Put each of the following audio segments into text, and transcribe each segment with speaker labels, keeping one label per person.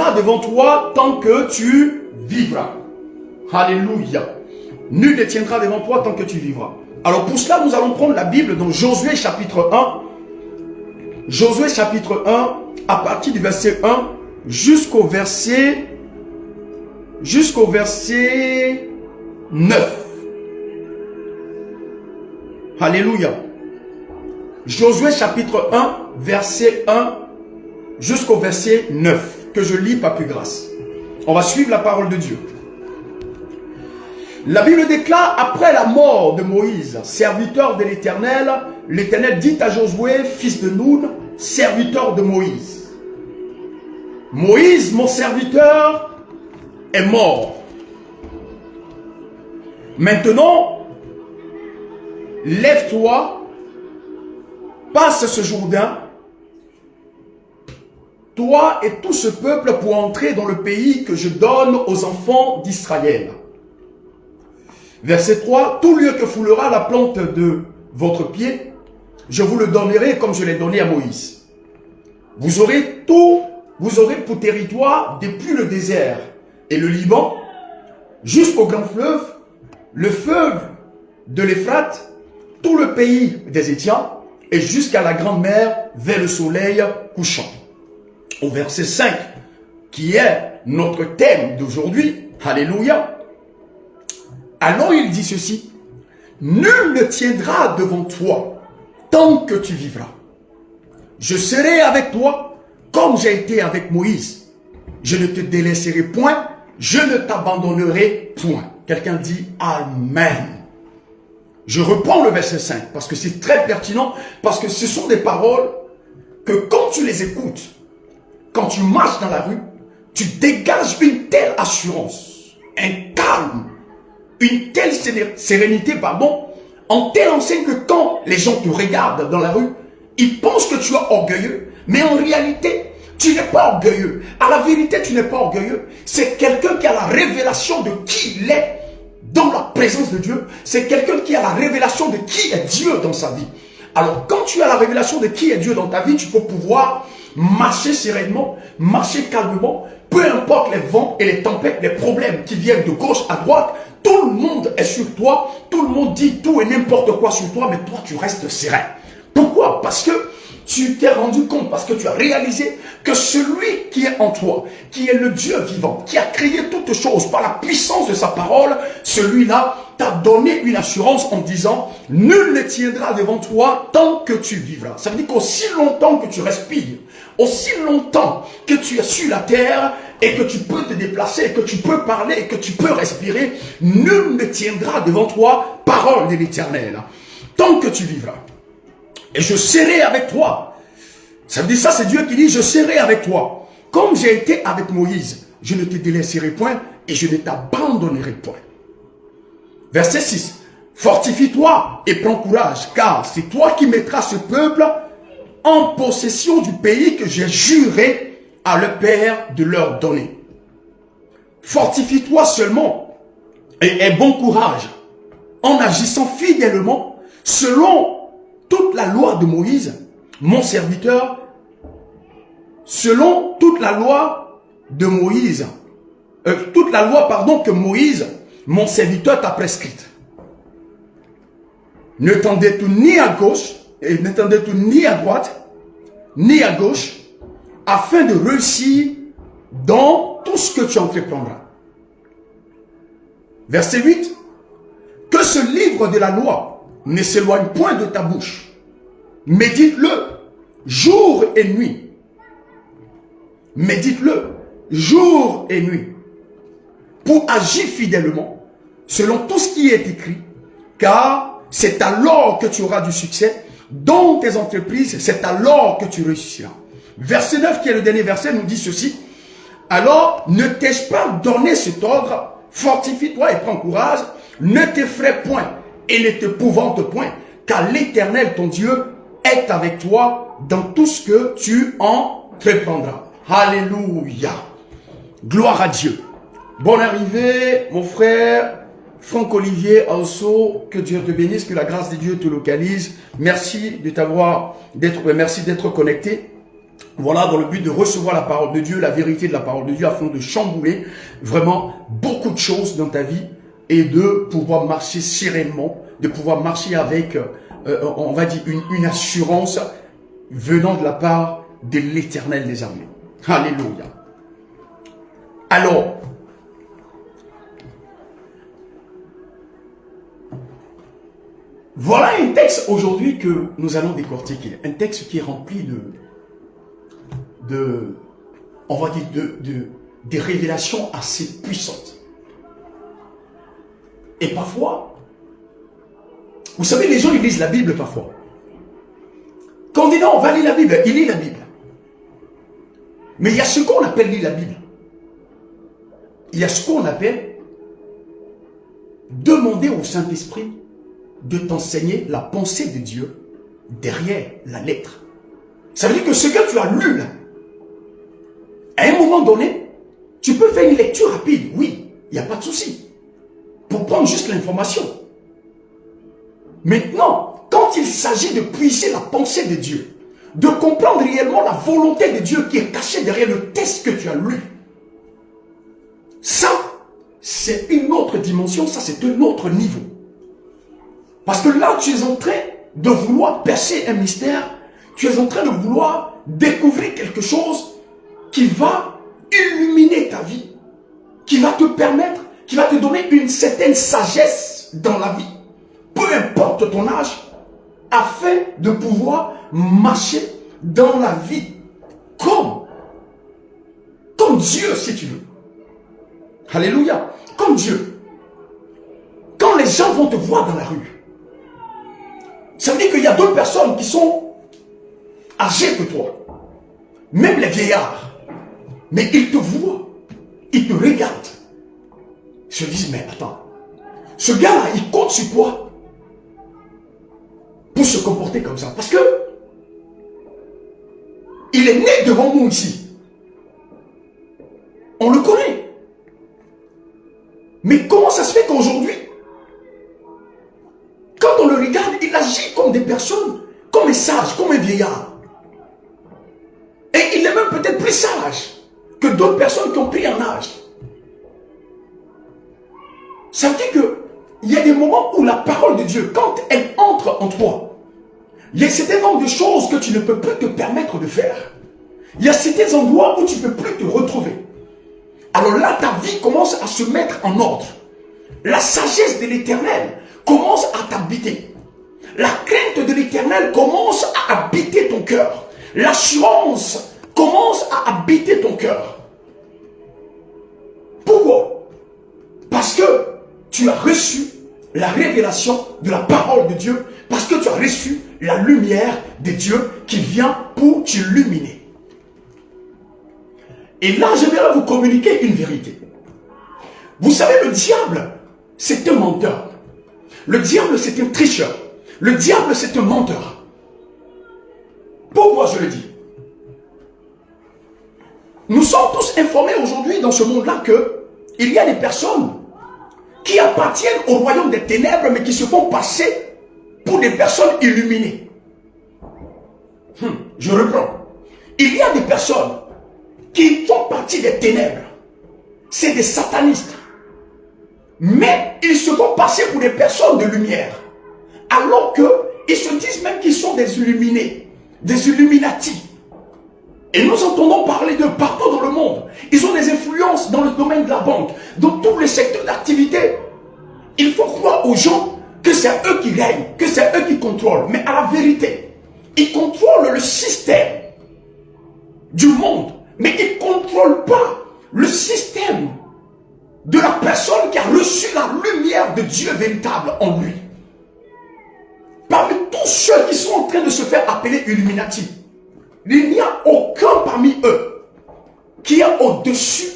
Speaker 1: tiendra devant toi tant que tu vivras. Alléluia. Nul ne tiendra devant toi tant que tu vivras. Alors pour cela, nous allons prendre la Bible dans Josué chapitre 1. Josué chapitre 1, à partir du verset 1 jusqu'au verset 9. Alléluia. Josué chapitre 1, verset 1 jusqu'au verset 9, que je lis par plus grâce. On va suivre la parole de Dieu. La Bible déclare, après la mort de Moïse, serviteur de l'Éternel, l'Éternel dit à Josué, fils de Nun, serviteur de Moïse. Moïse, mon serviteur, est mort. Maintenant, lève-toi, passe ce Jourdain, toi et tout ce peuple pour entrer dans le pays que je donne aux enfants d'Israël. Verset 3, tout lieu que foulera la plante de votre pied, je vous le donnerai comme je l'ai donné à Moïse. Vous aurez pour territoire depuis le désert et le Liban jusqu'au grand fleuve, le fleuve de l'Euphrate, tout le pays des Étiens et jusqu'à la grande mer vers le soleil couchant. Au verset 5, qui est notre thème d'aujourd'hui, alléluia. Alors il dit ceci, nul ne tiendra devant toi tant que tu vivras. Je serai avec toi comme j'ai été avec Moïse. Je ne te délaisserai point, je ne t'abandonnerai point. Quelqu'un dit Amen. Je reprends le verset 5 parce que c'est très pertinent, parce que ce sont des paroles que quand tu les écoutes, quand tu marches dans la rue, tu dégages une telle assurance, un calme, une telle sérénité, en telle enseigne que quand les gens te regardent dans la rue, ils pensent que tu es orgueilleux, mais en réalité, tu n'es pas orgueilleux. À la vérité, tu n'es pas orgueilleux. C'est quelqu'un qui a la révélation de qui il est dans la présence de Dieu. C'est quelqu'un qui a la révélation de qui est Dieu dans sa vie. Alors, quand tu as la révélation de qui est Dieu dans ta vie, tu peux pouvoir marcher sereinement, marcher calmement, peu importe les vents et les tempêtes, les problèmes qui viennent de gauche à droite. Tout le monde est sur toi, tout le monde dit tout et n'importe quoi sur toi, mais toi tu restes serein. Pourquoi? Parce que tu t'es rendu compte, parce que tu as réalisé que celui qui est en toi, qui est le Dieu vivant, qui a créé toutes choses par la puissance de sa parole, celui-là t'a donné une assurance en disant, nul ne tiendra devant toi tant que tu vivras. Ça veut dire qu'aussi longtemps que tu respires, aussi longtemps que tu es sur la terre, et que tu peux te déplacer, et que tu peux parler, et que tu peux respirer, nul ne tiendra devant toi, parole de l'Éternel, tant que tu vivras. Et je serai avec toi. Ça veut dire ça, c'est Dieu qui dit, je serai avec toi. Comme j'ai été avec Moïse, je ne te délaisserai point, et je ne t'abandonnerai point. Verset 6. Fortifie-toi et prends courage, car c'est toi qui mettras ce peuple en possession du pays que j'ai juré à leur père de leur donner. Fortifie-toi seulement et aie bon courage en agissant fidèlement selon toute la loi de Moïse, mon serviteur, selon toute la loi de Moïse, que Moïse, mon serviteur, t'a prescrite. Ne t'en détourne ni à gauche, et ne t'en détourne ni à droite, ni à gauche, afin de réussir dans tout ce que tu entreprendras. Verset 8. Que ce livre de la loi ne s'éloigne point de ta bouche. Médite-le jour et nuit. Médite-le jour et nuit. Pour agir fidèlement selon tout ce qui est écrit. Car c'est alors que tu auras du succès dans tes entreprises. C'est alors que tu réussiras. Verset 9, qui est le dernier verset, nous dit ceci. Alors, ne t'ai-je pas donné cet ordre? Fortifie-toi et prends courage. Ne t'effraie point et ne t'épouvante point, car l'Éternel, ton Dieu, est avec toi dans tout ce que tu entreprendras. Alléluia. Gloire à Dieu. Bonne arrivée, mon frère Franck-Olivier Aosso. Que Dieu te bénisse, que la grâce de Dieu te localise. Merci de merci d'être connecté. Voilà, dans le but de recevoir la parole de Dieu, la vérité de la parole de Dieu, afin de chambouler vraiment beaucoup de choses dans ta vie et de pouvoir marcher sereinement, de pouvoir marcher avec, on va dire, une assurance venant de la part de l'Éternel des armées. Alléluia. Alors, voilà un texte aujourd'hui que nous allons décortiquer. Un texte qui est rempli on va dire, des révélations assez puissantes. Et parfois, vous savez, les gens, ils lisent la Bible parfois. Quand on dit non, on va lire la Bible, il lit la Bible. Mais il y a ce qu'on appelle lire la Bible. Il y a ce qu'on appelle demander au Saint-Esprit de t'enseigner la pensée de Dieu derrière la lettre. Ça veut dire que ce que tu as lu là, à un moment donné, tu peux faire une lecture rapide, oui, il n'y a pas de souci, pour prendre juste l'information. Maintenant, quand il s'agit de puiser la pensée de Dieu, de comprendre réellement la volonté de Dieu qui est cachée derrière le texte que tu as lu, ça, c'est une autre dimension, ça c'est un autre niveau. Parce que là, tu es en train de vouloir percer un mystère, tu es en train de vouloir découvrir quelque chose qui va illuminer ta vie, qui va te permettre, qui va te donner une certaine sagesse dans la vie, peu importe ton âge, afin de pouvoir marcher dans la vie comme Dieu, si tu veux. Alléluia. Comme Dieu. Quand les gens vont te voir dans la rue, ça veut dire qu'il y a d'autres personnes qui sont âgées que toi, même les vieillards. Mais ils te voient, ils te regardent. Ils se disent, mais attends, ce gars-là, il compte sur quoi pour se comporter comme ça? Parce que il est né devant nous ici. On le connaît. Mais comment ça se fait qu'aujourd'hui, quand on le regarde, il agit comme des personnes, comme un sage, comme un vieillard. Et il est même peut-être plus sage que d'autres personnes qui ont pris en âge. Ça veut dire qu'il y a des moments où la parole de Dieu, quand elle entre en toi, il y a certains nombre de choses que tu ne peux plus te permettre de faire. Il y a certains endroits où tu ne peux plus te retrouver. Alors là, ta vie commence à se mettre en ordre. La sagesse de l'Éternel commence à t'habiter. La crainte de l'Éternel commence à habiter ton cœur. L'assurance commence à habiter ton cœur. Pourquoi? Parce que tu as reçu la révélation de la parole de Dieu, parce que tu as reçu la lumière de Dieu qui vient pour t'illuminer. Et là, j'aimerais vous communiquer une vérité. Vous savez, le diable, c'est un menteur. Le diable, c'est un tricheur. Le diable, c'est un menteur. Pourquoi je le dis? Nous sommes tous informés aujourd'hui dans ce monde-là qu'il y a des personnes qui appartiennent au royaume des ténèbres, mais qui se font passer pour des personnes illuminées. Je reprends. Il y a des personnes qui font partie des ténèbres. C'est des satanistes. Mais ils se font passer pour des personnes de lumière. Alors qu'ils se disent même qu'ils sont des illuminés, des illuminati. Et nous entendons parler d'eux partout dans le monde. Ils ont des influences dans le domaine de la banque, dans tous les secteurs d'activité. Il faut croire aux gens que c'est eux qui règnent, que c'est eux qui contrôlent. Mais à la vérité, ils contrôlent le système du monde. Mais ils ne contrôlent pas le système de la personne qui a reçu la lumière de Dieu véritable en lui. Parmi tous ceux qui sont en train de se faire appeler Illuminati, il n'y a aucun parmi eux qui est au-dessus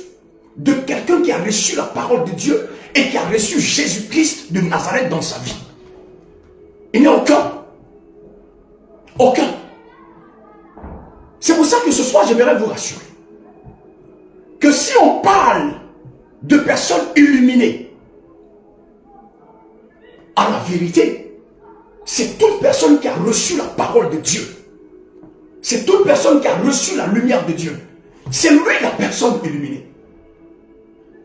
Speaker 1: de quelqu'un qui a reçu la parole de Dieu et qui a reçu Jésus-Christ de Nazareth dans sa vie. Il n'y a aucun. Aucun. C'est pour ça que ce soir, j'aimerais vous rassurer que si on parle de personnes illuminées, à la vérité, c'est toute personne qui a reçu la parole de Dieu. C'est toute personne qui a reçu la lumière de Dieu. C'est lui la personne illuminée.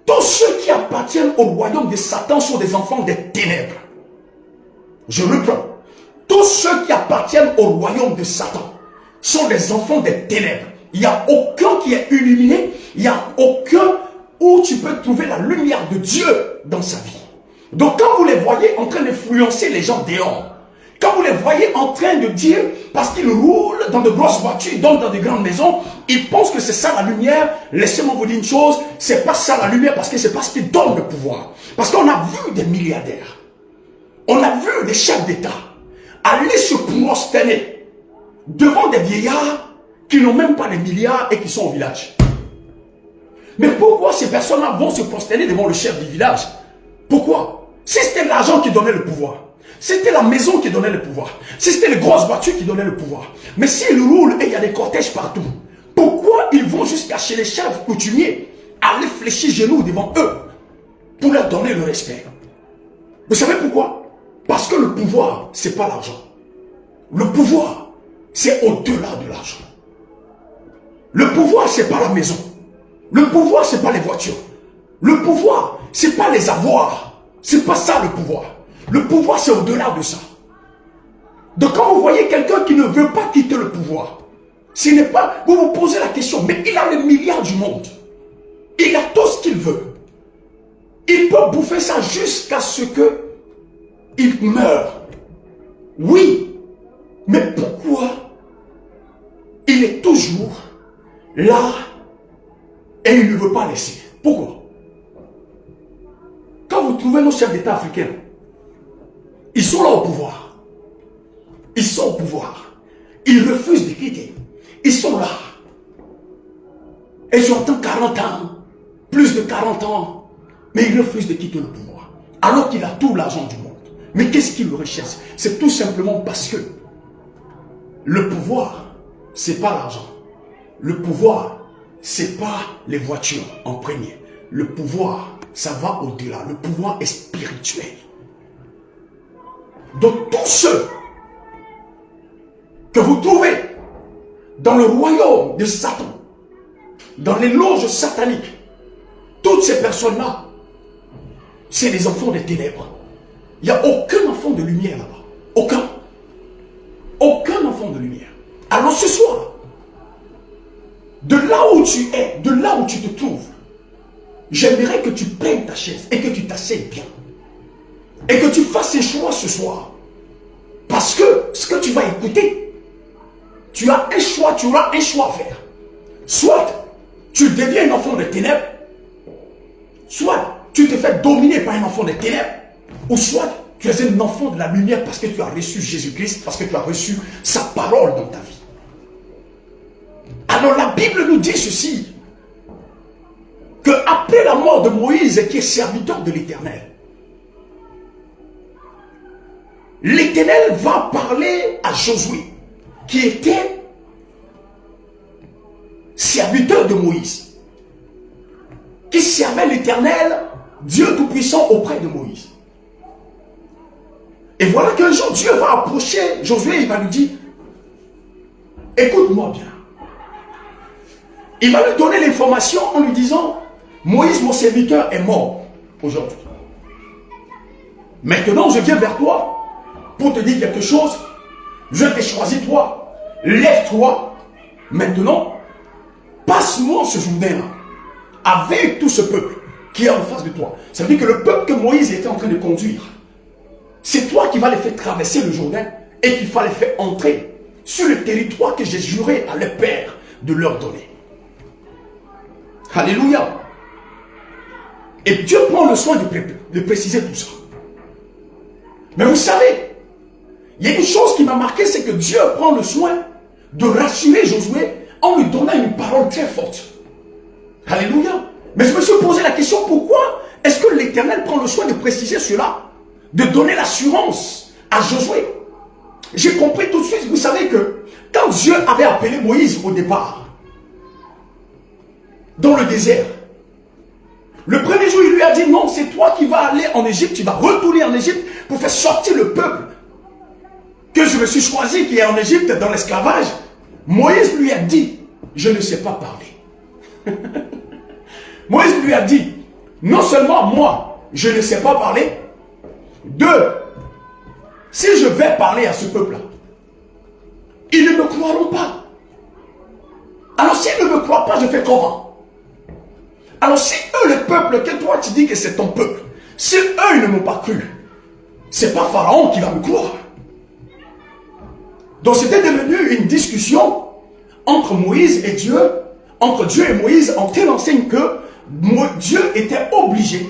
Speaker 1: Tous ceux qui appartiennent au royaume de Satan sont des enfants des ténèbres. Je reprends. Tous ceux qui appartiennent au royaume de Satan sont des enfants des ténèbres. Il n'y a aucun qui est illuminé. Il n'y a aucun où tu peux trouver la lumière de Dieu dans sa vie. Donc quand vous les voyez en train d'influencer les gens dehors, quand vous les voyez en train de dire, parce qu'ils roulent dans de grosses voitures, ils dorment dans de grandes maisons, ils pensent que c'est ça la lumière. Laissez-moi vous dire une chose, c'est pas ça la lumière, parce que c'est parce qu'ils donnent le pouvoir. Parce qu'on a vu des milliardaires, on a vu des chefs d'État aller se prosterner devant des vieillards qui n'ont même pas les milliards et qui sont au village. Mais pourquoi ces personnes-là vont se prosterner devant le chef du village? Pourquoi? Si c'était l'argent qui donnait le pouvoir, c'était la maison qui donnait le pouvoir, si c'était les grosses voitures qui donnaient le pouvoir, mais s'ils roulent et il y a des cortèges partout, pourquoi ils vont jusqu'à chez les chefs coutumiers aller fléchir genoux devant eux pour leur donner le respect? Vous savez pourquoi? Parce que le pouvoir, ce n'est pas l'argent. Le pouvoir, c'est au-delà de l'argent. Le pouvoir, ce n'est pas la maison. Le pouvoir, ce n'est pas les voitures. Le pouvoir, ce n'est pas les avoirs. Ce n'est pas ça le pouvoir. Le pouvoir, c'est au-delà de ça. Donc quand vous voyez quelqu'un qui ne veut pas quitter le pouvoir, ce n'est pas, vous vous posez la question, mais il a les milliards du monde. Il a tout ce qu'il veut. Il peut bouffer ça jusqu'à ce que il meure. Oui, mais pourquoi il est toujours là et il ne veut pas laisser? Pourquoi? Quand vous trouvez nos chefs d'État africains, ils sont là au pouvoir. Ils sont au pouvoir. Ils refusent de quitter. Ils sont là. Et j'entends 40 ans, plus de 40 ans, mais ils refusent de quitter le pouvoir. Alors qu'il a tout l'argent du monde. Mais qu'est-ce qui le recherche? C'est tout simplement parce que le pouvoir, c'est pas l'argent. Le pouvoir, c'est pas les voitures en premier. Le pouvoir, ça va au-delà. Le pouvoir est spirituel. Donc tous ceux que vous trouvez dans le royaume de Satan, dans les loges sataniques, toutes ces personnes-là, c'est des enfants des ténèbres. Il n'y a aucun enfant de lumière là-bas. Aucun. Aucun enfant de lumière. Alors ce soir, de là où tu es, de là où tu te trouves, j'aimerais que tu prennes ta chaise et que tu t'asseyes bien. Et que tu fasses un choix ce soir. Parce que ce que tu vas écouter, tu as un choix, tu auras un choix à faire. Soit tu deviens un enfant des ténèbres, soit tu te fais dominer par un enfant des ténèbres, ou soit tu es un enfant de la lumière parce que tu as reçu Jésus-Christ, parce que tu as reçu sa parole dans ta vie. Alors la Bible nous dit ceci, que après la mort de Moïse, qui est serviteur de l'Éternel, l'Éternel va parler à Josué, qui était serviteur de Moïse, qui servait l'Éternel, Dieu Tout-Puissant, auprès de Moïse. Et voilà qu'un jour, Dieu va approcher Josué, il va lui dire, écoute-moi bien. Il va lui donner l'information en lui disant, Moïse, mon serviteur, est mort aujourd'hui. Maintenant, je viens vers toi pour te dire quelque chose. Je t'ai choisi toi. Lève-toi. Maintenant, passe-moi ce Jourdain-là avec tout ce peuple qui est en face de toi. Ça veut dire que le peuple que Moïse était en train de conduire, c'est toi qui vas les faire traverser le Jourdain et qui va les faire entrer sur le territoire que j'ai juré à leur père de leur donner. Alléluia. Et Dieu prend le soin de préciser tout ça. Mais vous savez, il y a une chose qui m'a marqué, c'est que Dieu prend le soin de rassurer Josué en lui donnant une parole très forte. Alléluia. Mais je me suis posé la question, pourquoi est-ce que l'Éternel prend le soin de préciser cela, de donner l'assurance à Josué? J'ai compris tout de suite, vous savez que quand Dieu avait appelé Moïse au départ, dans le désert, le premier jour, il lui a dit, non, c'est toi qui vas aller en Égypte, tu vas retourner en Égypte pour faire sortir le peuple que je me suis choisi, qui est en Égypte, dans l'esclavage. Moïse lui a dit, je ne sais pas parler. Moïse lui a dit, non seulement moi, je ne sais pas parler. Deux, si je vais parler à ce peuple-là, ils ne me croiront pas. Alors s'ils ne me croient pas, je fais comment? Alors si eux, le peuple, que toi tu dis que c'est ton peuple, si eux, ils ne m'ont pas cru, c'est pas Pharaon qui va me croire. Donc c'était devenu une discussion entre Moïse et Dieu, entre Dieu et Moïse, en telle enseigne que Dieu était obligé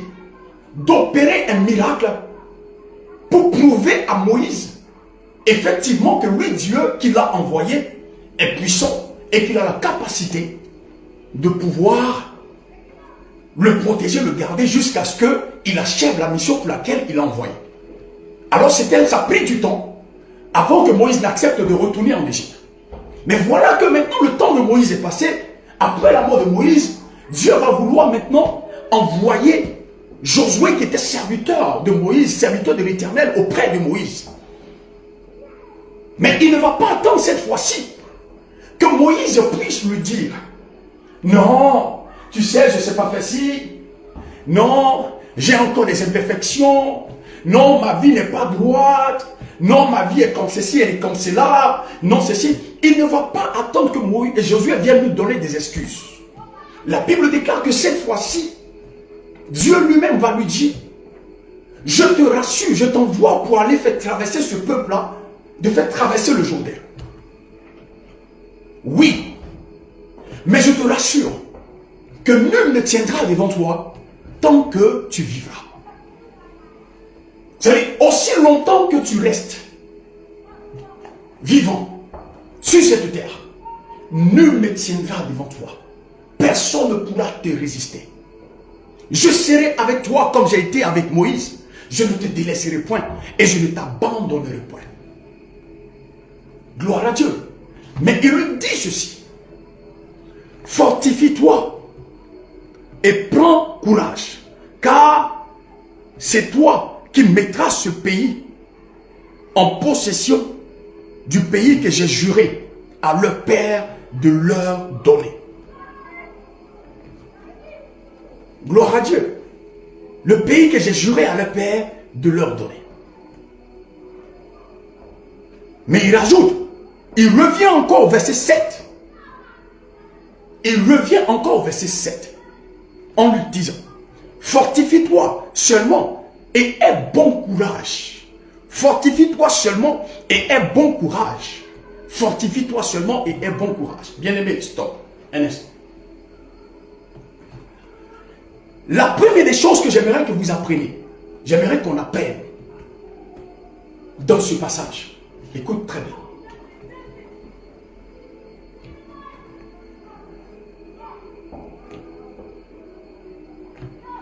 Speaker 1: d'opérer un miracle pour prouver à Moïse effectivement que lui, Dieu qui l'a envoyé, est puissant et qu'il a la capacité de pouvoir le protéger, le garder jusqu'à ce qu'il achève la mission pour laquelle il l'a envoyé. Alors ça a pris du temps avant que Moïse n'accepte de retourner en Égypte. Mais voilà que maintenant le temps de Moïse est passé. Après la mort de Moïse, Dieu va vouloir maintenant envoyer Josué qui était serviteur de Moïse, serviteur de l'Éternel auprès de Moïse. Mais il ne va pas attendre cette fois-ci que Moïse puisse lui dire, non, tu sais, je ne sais pas faire ci, non, j'ai encore des imperfections, non, ma vie n'est pas droite, non, ma vie est comme ceci, elle est comme cela, non, ceci. Il ne va pas attendre que Moïse et Josué viennent lui donner des excuses. La Bible déclare que cette fois-ci, Dieu lui-même va lui dire, je te rassure, je t'envoie pour aller faire traverser ce peuple-là, de faire traverser le Jourdain. Oui, mais je te rassure que nul ne tiendra devant toi tant que tu vivras. C'est-à-dire, aussi longtemps que tu restes vivant sur cette terre, nul ne tiendra devant toi. Personne ne pourra te résister. Je serai avec toi comme j'ai été avec Moïse. Je ne te délaisserai point et je ne t'abandonnerai point. Gloire à Dieu. Mais il lui dit ceci. Fortifie-toi et prends courage, car c'est toi qui mettras ce pays en possession du pays que j'ai juré à leur père de leur donner. Gloire à Dieu. Le pays que j'ai juré à leur père de leur donner. Mais il rajoute, il revient encore au verset 7. Il revient encore au verset 7. En lui disant, fortifie-toi seulement et aie bon courage. Fortifie-toi seulement et aie bon courage. Fortifie-toi seulement et aie bon courage. Bien-aimé, stop. Un instant. La première des choses que j'aimerais que vous appreniez, j'aimerais qu'on apprenne dans ce passage. Écoute très bien.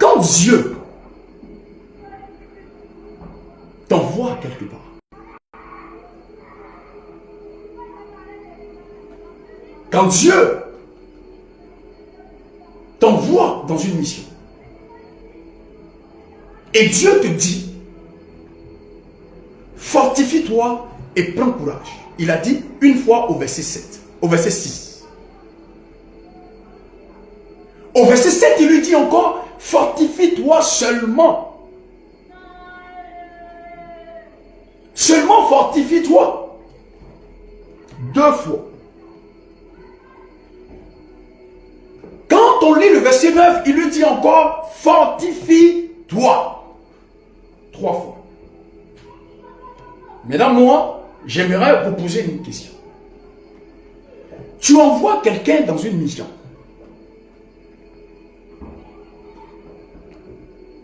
Speaker 1: Quand Dieu t'envoie quelque part, quand Dieu t'envoie dans une mission, et Dieu te dit, fortifie-toi et prends courage. Il a dit une fois au verset 7, au verset 6. Au verset 7, il lui dit encore, fortifie-toi seulement. Seulement fortifie-toi. 2 fois. Quand on lit le verset 9, il lui dit encore, fortifie-toi. 3 fois. Maintenant, moi, j'aimerais vous poser une question. Tu envoies quelqu'un dans une mission.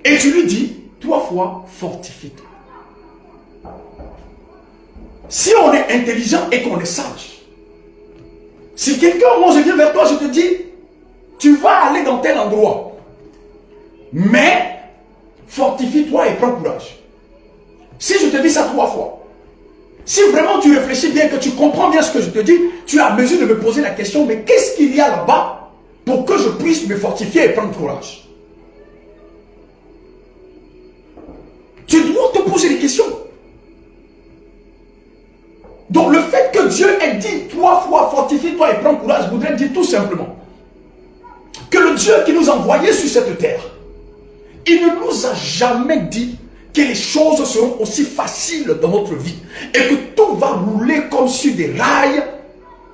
Speaker 1: Et tu lui dis 3 fois, fortifie-toi. Si on est intelligent et qu'on est sage, si quelqu'un, moi je viens vers toi, je te dis, tu vas aller dans tel endroit, mais fortifie-toi et prends courage. Si je te dis ça 3 fois, si vraiment tu réfléchis bien, que tu comprends bien ce que je te dis, tu as mesure de me poser la question, mais qu'est-ce qu'il y a là-bas pour que je puisse me fortifier et prendre courage? Tu dois te poser des questions. Donc le fait que Dieu ait dit 3 fois fortifie-toi et prends courage voudrait dire tout simplement que le Dieu qui nous a envoyés sur cette terre, il ne nous a jamais dit que les choses seront aussi faciles dans notre vie et que tout va rouler comme sur des rails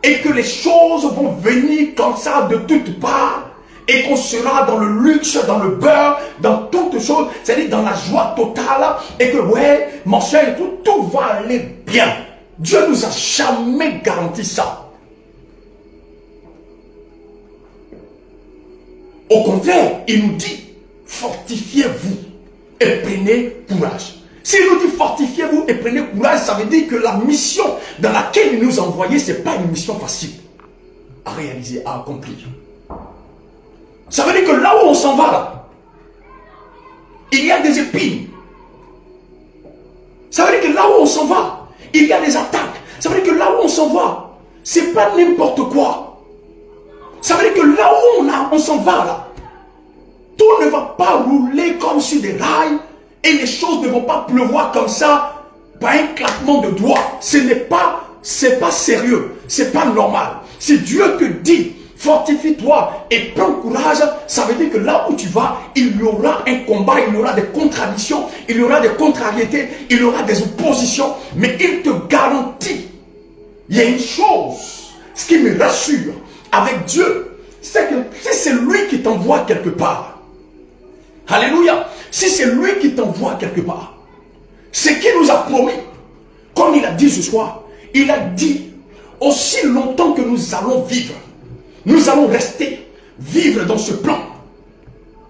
Speaker 1: et que les choses vont venir comme ça de toutes parts et qu'on sera dans le luxe, dans le beurre, dans toutes choses, c'est-à-dire dans la joie totale et que ouais, mon cher et tout va aller bien. Dieu nous a jamais garanti ça. Au contraire, il nous dit, fortifiez-vous et prenez courage. S'il nous dit fortifiez-vous et prenez courage, ça veut dire que la mission dans laquelle il nous a envoyés, ce n'est pas une mission facile à réaliser, à accomplir. Ça veut dire que là où on s'en va, là, il y a des épines. Ça veut dire que là où on s'en va, il y a des attaques. Ça veut dire que là où on s'en va, ce n'est pas n'importe quoi. Ça veut dire que là où on s'en va, là, tout ne va pas rouler comme sur des rails et les choses ne vont pas pleuvoir comme ça par un claquement de doigts. C'est pas sérieux, c'est pas normal. Si Dieu te dit, fortifie-toi et prends courage, ça veut dire que là où tu vas, il y aura un combat, il y aura des contradictions, il y aura des contrariétés, il y aura des oppositions, mais il te garantit, il y a une chose, ce qui me rassure avec Dieu, c'est que si c'est lui qui t'envoie quelque part, alléluia, si c'est lui qui t'envoie quelque part, ce qu'il nous a promis, comme il a dit ce soir, il a dit, aussi longtemps que nous allons vivre, nous allons rester, vivre dans ce plan.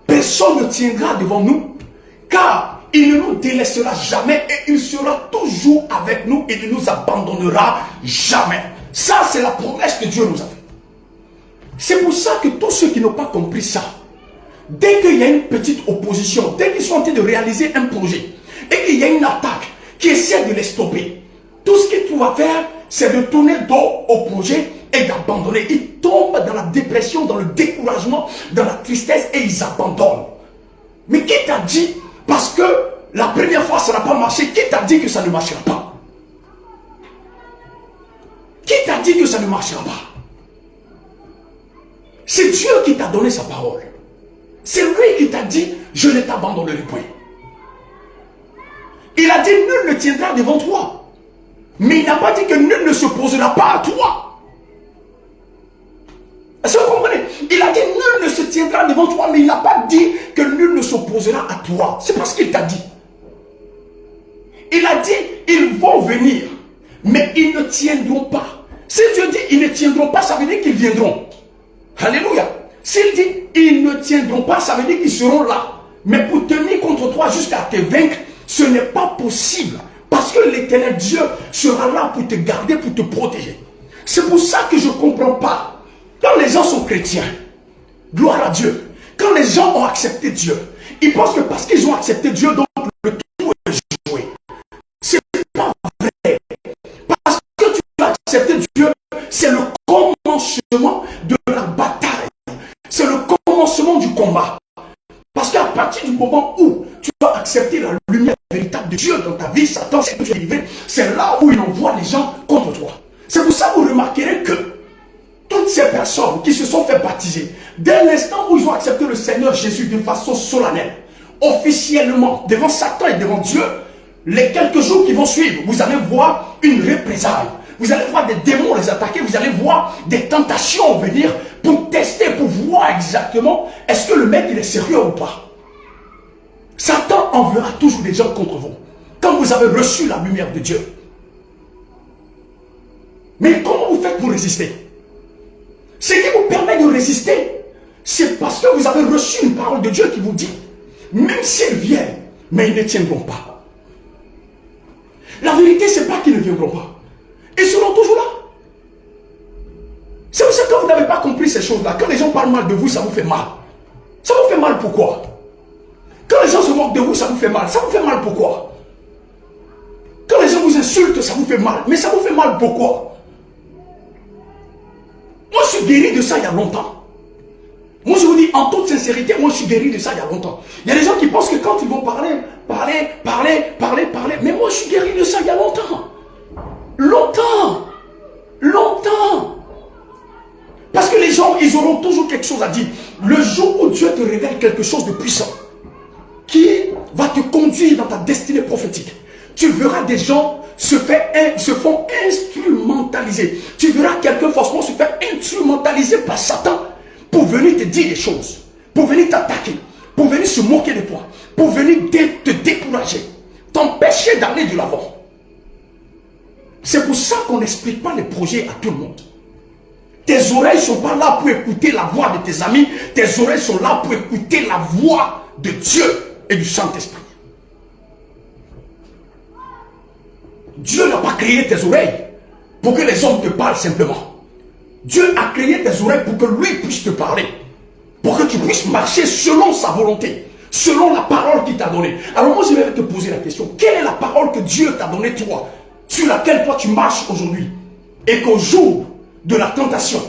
Speaker 1: Personne ne tiendra devant nous, car il ne nous délaissera jamais et il sera toujours avec nous et ne nous abandonnera jamais. Ça, c'est la promesse que Dieu nous a faite. C'est pour ça que tous ceux qui n'ont pas compris ça, dès qu'il y a une petite opposition, dès qu'ils sont en train de réaliser un projet, et qu'il y a une attaque qui essaie de les stopper, tout ce qu'ils doivent faire, c'est de tourner dos au projet et d'abandonner. Ils tombent dans la dépression, dans le découragement, dans la tristesse et ils abandonnent. Mais qui t'a dit, parce que la première fois ça n'a pas marché, qui t'a dit que ça ne marchera pas? Qui t'a dit que ça ne marchera pas? C'est Dieu qui t'a donné sa parole. C'est lui qui t'a dit, je ne t'abandonnerai point. Il a dit, nul ne tiendra devant toi. Mais il n'a pas dit que nul ne s'opposera pas à toi. Est-ce que vous comprenez? Il a dit, nul ne se tiendra devant toi, mais il n'a pas dit que nul ne s'opposera à toi. C'est parce qu'il t'a dit. Il a dit, ils vont venir, mais ils ne tiendront pas. Si Dieu dit, ils ne tiendront pas, ça veut dire qu'ils viendront. Alléluia. S'il dit, ils ne tiendront pas, ça veut dire qu'ils seront là. Mais pour tenir contre toi jusqu'à te vaincre, ce n'est pas possible. Parce que l'Éternel Dieu sera là pour te garder, pour te protéger. C'est pour ça que je ne comprends pas. Quand les gens sont chrétiens, gloire à Dieu. Quand les gens ont accepté Dieu, ils pensent que parce qu'ils ont accepté Dieu, donc le tout est joué. C'est pas vrai. Parce que tu as accepté Dieu, c'est le commencement de la bataille. C'est le commencement du combat. Parce qu'à partir du moment où tu vas accepter la lumière véritable de Dieu dans ta vie, Satan, c'est que tu es livré, c'est là où il envoie les gens contre toi. C'est pour ça que vous remarquerez que toutes ces personnes qui se sont fait baptiser, dès l'instant où ils ont accepté le Seigneur Jésus de façon solennelle, officiellement, devant Satan et devant Dieu, les quelques jours qui vont suivre, vous allez voir une représaille. Vous allez voir des démons les attaquer, vous allez voir des tentations venir pour tester, pour voir exactement est-ce que le mec il est sérieux ou pas. Satan enverra toujours des gens contre vous quand vous avez reçu la lumière de Dieu. Mais comment vous faites pour résister? Ce qui vous permet de résister, c'est parce que vous avez reçu une parole de Dieu qui vous dit, même s'ils viennent, mais ils ne tiendront pas. La vérité, c'est pas qu'ils ne viendront pas. Ils seront toujours là. C'est pour ça que vous n'avez pas compris ces choses-là. Quand les gens parlent mal de vous, ça vous fait mal. Ça vous fait mal pourquoi? Quand les gens se moquent de vous, ça vous fait mal. Ça vous fait mal pourquoi? Quand les gens vous insultent, ça vous fait mal. Mais ça vous fait mal pourquoi? Moi, je suis guéri de ça il y a longtemps. Moi, je vous dis en toute sincérité, moi, je suis guéri de ça il y a longtemps. Il y a des gens qui pensent que quand ils vont parler, mais moi, je suis guéri de ça il y a longtemps. Longtemps. Parce que les gens, ils auront toujours quelque chose à dire. Le jour où Dieu te révèle quelque chose de puissant, qui va te conduire dans ta destinée prophétique, tu verras des gens se font instrumentaliser. Tu verras quelqu'un forcément se faire instrumentaliser par Satan pour venir te dire des choses, pour venir t'attaquer, pour venir se moquer de toi, pour venir te décourager, t'empêcher d'aller de l'avant. C'est pour ça qu'on n'explique pas les projets à tout le monde. Tes oreilles ne sont pas là pour écouter la voix de tes amis. Tes oreilles sont là pour écouter la voix de Dieu et du Saint-Esprit. Dieu n'a pas créé tes oreilles pour que les hommes te parlent simplement. Dieu a créé tes oreilles pour que lui puisse te parler. Pour que tu puisses marcher selon sa volonté, selon la parole qu'il t'a donnée. Alors moi, je vais te poser la question. Quelle est la parole que Dieu t'a donnée, toi, sur laquelle toi tu marches aujourd'hui? Et qu'au jour de la tentation,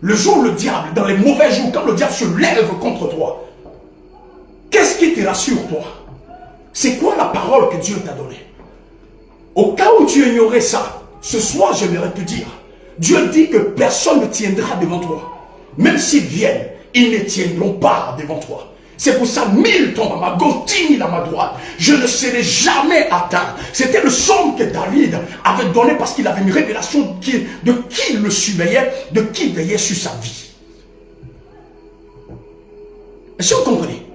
Speaker 1: le jour où le diable, dans les mauvais jours, quand le diable se lève contre toi, qu'est-ce qui te rassure, toi? C'est quoi la parole que Dieu t'a donnée? Au cas où tu ignorais ça, ce soir, j'aimerais te dire, Dieu dit que personne ne tiendra devant toi. Même s'ils viennent, ils ne tiendront pas devant toi. C'est pour ça, 1000 tombent à ma gauche, 10 000 à ma droite. Je ne serai jamais atteint. C'était le somme que David avait donné parce qu'il avait une révélation de qui le surveillait, de qui veillait sur sa vie. Est-ce que vous comprenez?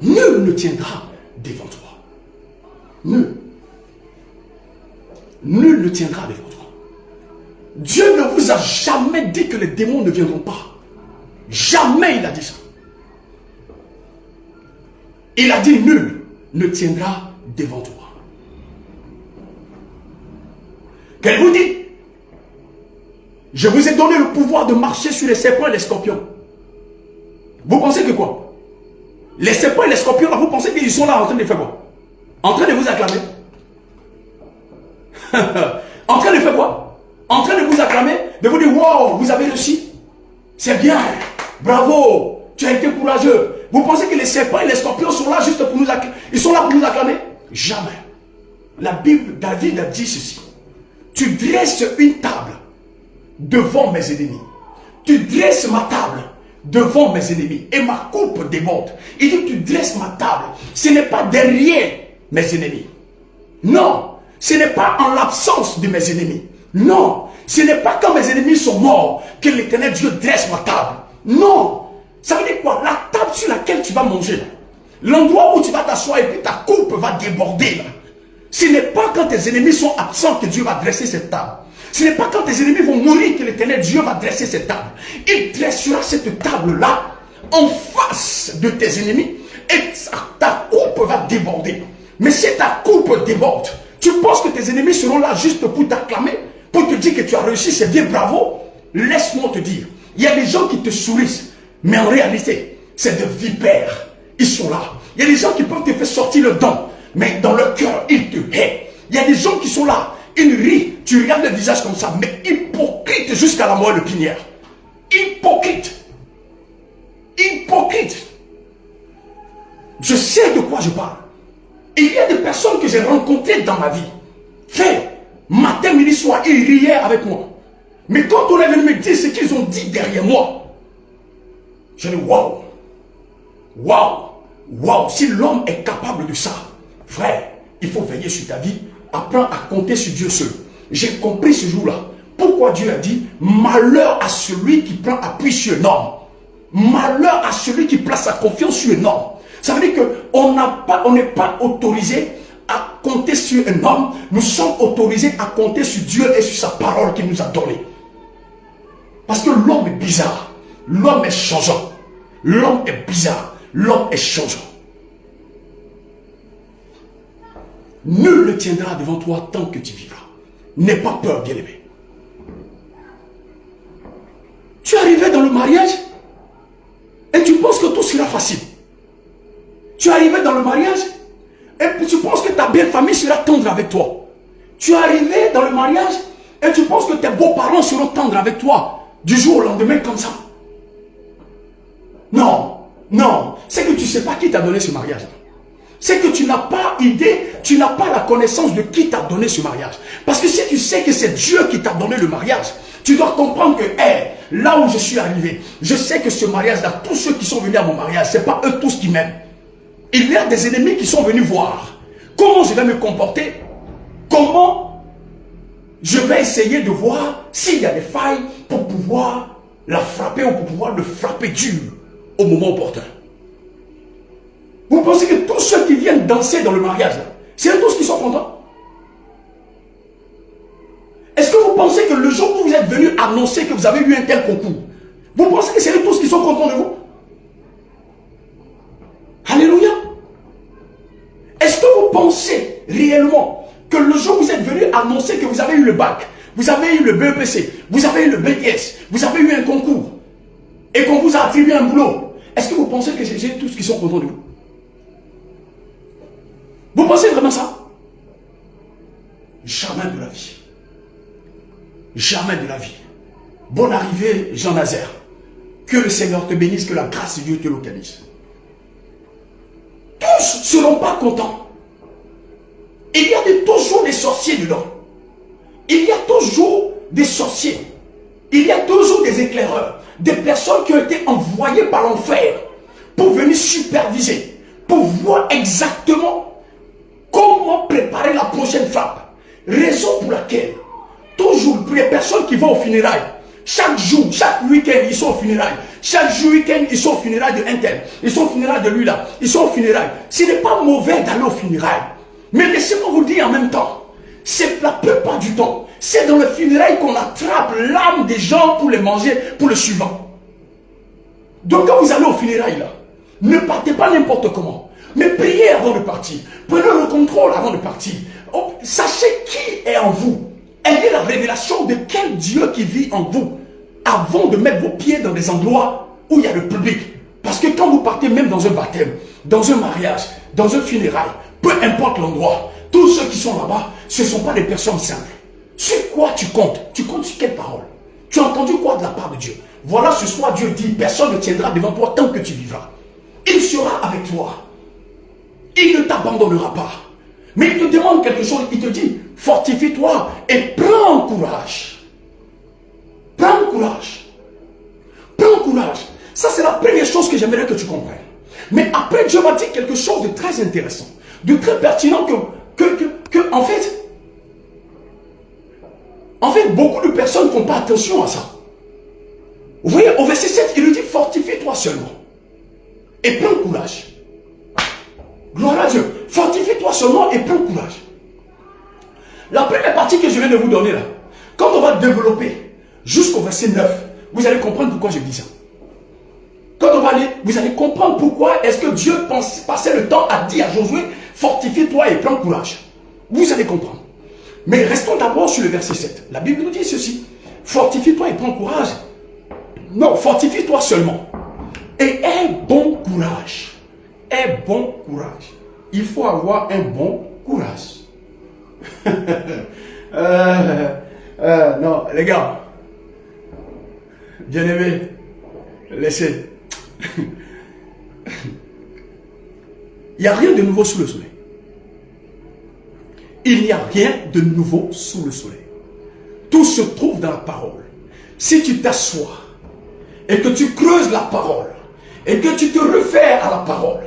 Speaker 1: Nul ne tiendra devant toi. Nul. Nul ne tiendra devant toi. Dieu ne vous a jamais dit que les démons ne viendront pas. Jamais il a dit ça. Il a dit nul ne tiendra devant toi. Qu'elle vous dit? Je vous ai donné le pouvoir de marcher sur les serpents et les scorpions. Vous pensez que quoi? Les serpents et les scorpions, là, vous pensez qu'ils sont là en train de faire quoi? En train de vous acclamer? En train de faire quoi? En train de vous acclamer, de vous dire wow, vous avez réussi. C'est bien, bravo, tu as été courageux. Vous pensez que les serpents et les scorpions sont là juste pour nous acclamer? Ils sont là pour nous acclamer? Jamais. La Bible, David a dit ceci. Tu dresses une table devant mes ennemis. Tu dresses ma table devant mes ennemis. Et ma coupe déborde. Il dit tu dresses ma table. Ce n'est pas derrière mes ennemis. Non. Ce n'est pas en l'absence de mes ennemis. Non. Ce n'est pas quand mes ennemis sont morts que l'Éternel Dieu dresse ma table. Non. Ça veut dire quoi? La table sur laquelle tu vas manger, l'endroit où tu vas t'asseoir et puis ta coupe va déborder. Là. Ce n'est pas quand tes ennemis sont absents que Dieu va dresser cette table. Ce n'est pas quand tes ennemis vont mourir que l'Éternel Dieu va dresser cette table. Il dressera cette table-là en face de tes ennemis et ta coupe va déborder. Mais si ta coupe déborde, tu penses que tes ennemis seront là juste pour t'acclamer, pour te dire que tu as réussi, c'est bien, bravo? Laisse-moi te dire, il y a des gens qui te sourient, mais en réalité, c'est des vipères. Ils sont là. Il y a des gens qui peuvent te faire sortir le don, mais dans leur cœur, ils te haïssent. Il y a des gens qui sont là, ils rient, tu regardes le visage comme ça, mais hypocrite jusqu'à la moelle épinière. Hypocrite. Hypocrite. Je sais de quoi je parle. Il y a des personnes que j'ai rencontrées dans ma vie. Matin, midi, soir, ils riaient avec moi. Mais quand on est venu me dire ce qu'ils ont dit derrière moi, je dis waouh, waouh, waouh. Si l'homme est capable de ça, frère, il faut veiller sur ta vie. Apprends à compter sur Dieu seul. J'ai compris ce jour-là. Pourquoi Dieu a dit malheur à celui qui prend appui sur un homme. Malheur à celui qui place sa confiance sur un homme. Ça veut dire qu'on n'est pas autorisé à compter sur un homme. Nous sommes autorisés à compter sur Dieu et sur sa parole qu'il nous a donnée. Parce que l'homme est bizarre. L'homme est changeant. L'homme est bizarre. L'homme est changeant. Nul ne tiendra devant toi tant que tu vivras. N'aie pas peur, bien-aimé. Tu es arrivé dans le mariage et tu penses que tout sera facile. Tu es arrivé dans le mariage et puis tu penses que ta belle famille sera tendre avec toi. Tu es arrivé dans le mariage et tu penses que tes beaux-parents seront tendres avec toi du jour au lendemain comme ça. Non, non. C'est que tu ne sais pas qui t'a donné ce mariage. C'est que tu n'as pas idée, tu n'as pas la connaissance de qui t'a donné ce mariage. Parce que si tu sais que c'est Dieu qui t'a donné le mariage, tu dois comprendre que là où je suis arrivé, je sais que ce mariage-là, tous ceux qui sont venus à mon mariage, ce n'est pas eux tous qui m'aiment. Il y a des ennemis qui sont venus voir comment je vais me comporter, comment je vais essayer de voir s'il y a des failles pour pouvoir la frapper ou pour pouvoir le frapper dur au moment opportun. Vous pensez que tous ceux qui viennent danser dans le mariage, c'est eux tous qui sont contents? Est-ce que vous pensez que le jour où vous êtes venu annoncer que vous avez eu un tel concours, vous pensez que c'est eux tous qui sont contents de vous? Alléluia. Est-ce que vous pensez réellement que le jour où vous êtes venu annoncer que vous avez eu le bac, vous avez eu le BEPC, vous avez eu le BTS, vous avez eu un concours et qu'on vous a attribué un boulot, est-ce que vous pensez que c'est eux tous qui sont contents de vous? Vous pensez vraiment ça? Jamais de la vie. Jamais de la vie. Bonne arrivée, Jean Nazaire. Que le Seigneur te bénisse, que la grâce de Dieu te localise. Tous ne seront pas contents. Il y a toujours des sorciers dedans. Il y a toujours des sorciers. Il y a toujours des éclaireurs. Des personnes qui ont été envoyées par l'enfer pour venir superviser, pour voir exactement comment préparer la prochaine frappe. Raison pour laquelle, toujours, pour les personnes qui vont aux funérailles, chaque jour, chaque week-end, ils sont aux funérailles. Chaque week-end, ils sont aux funérailles de un tel. Ils sont aux funérailles de lui là. Ils sont aux funérailles. Ce n'est pas mauvais d'aller aux funérailles. Mais laissez-moi vous dire en même temps, c'est la plupart du temps, c'est dans les funérailles qu'on attrape l'âme des gens pour les manger pour le suivant. Donc quand vous allez aux funérailles là, ne partez pas n'importe comment. Mais priez avant de partir. Prenez le contrôle avant de partir. Oh, sachez qui est en vous. Ayez la révélation de quel Dieu qui vit en vous avant de mettre vos pieds dans des endroits où il y a le public. Parce que quand vous partez même dans un baptême, dans un mariage, dans un funérail, peu importe l'endroit, tous ceux qui sont là-bas, ce ne sont pas des personnes simples. Sur quoi tu comptes? Tu comptes sur quelle parole? Tu as entendu quoi de la part de Dieu? Voilà, ce soir, Dieu dit, personne ne tiendra devant toi tant que tu vivras. Il sera avec toi. Il ne t'abandonnera pas. Mais il te demande quelque chose, il te dit, fortifie-toi et prends courage. Prends courage. Prends courage. Ça, c'est la première chose que j'aimerais que tu comprennes. Mais après, Dieu va dire quelque chose de très intéressant, de très pertinent en fait, beaucoup de personnes ne font pas attention à ça. Vous voyez, au verset 7, il lui dit, fortifie-toi seulement et prends courage. Gloire à Dieu. Fortifie-toi seulement et prends courage. La première partie que je viens de vous donner là, quand on va développer jusqu'au verset 9, vous allez comprendre pourquoi je dis ça. Quand on va aller, vous allez comprendre pourquoi est-ce que Dieu passait le temps à dire à Josué, fortifie-toi et prends courage. Vous allez comprendre. Mais restons d'abord sur le verset 7. La Bible nous dit ceci. Fortifie-toi et prends courage. Non, fortifie-toi seulement. Et aie bon courage. Aie bon courage. Il faut avoir un bon courage. Non, les gars. Bien-aimés, laissez. Il n'y a rien de nouveau sous le soleil. Il n'y a rien de nouveau sous le soleil. Tout se trouve dans la parole. Si tu t'assois et que tu creuses la parole et que tu te réfères à la parole,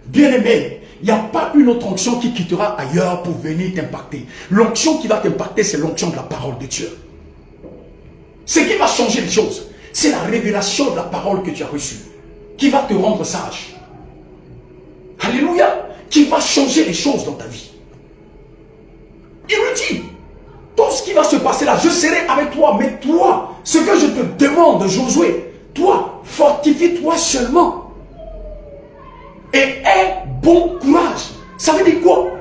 Speaker 1: bien-aimé, il n'y a pas une autre onction qui quittera ailleurs pour venir t'impacter. L'onction qui va t'impacter, c'est l'onction de la parole de Dieu. Ce qui va changer les choses, c'est la révélation de la parole que tu as reçue, qui va te rendre sage. Alléluia, qui va changer les choses dans ta vie. Il lui dit, tout ce qui va se passer là, je serai avec toi, mais toi, ce que je te demande, Josué, toi, fortifie-toi seulement. Et aie bon courage. Ça veut dire quoi?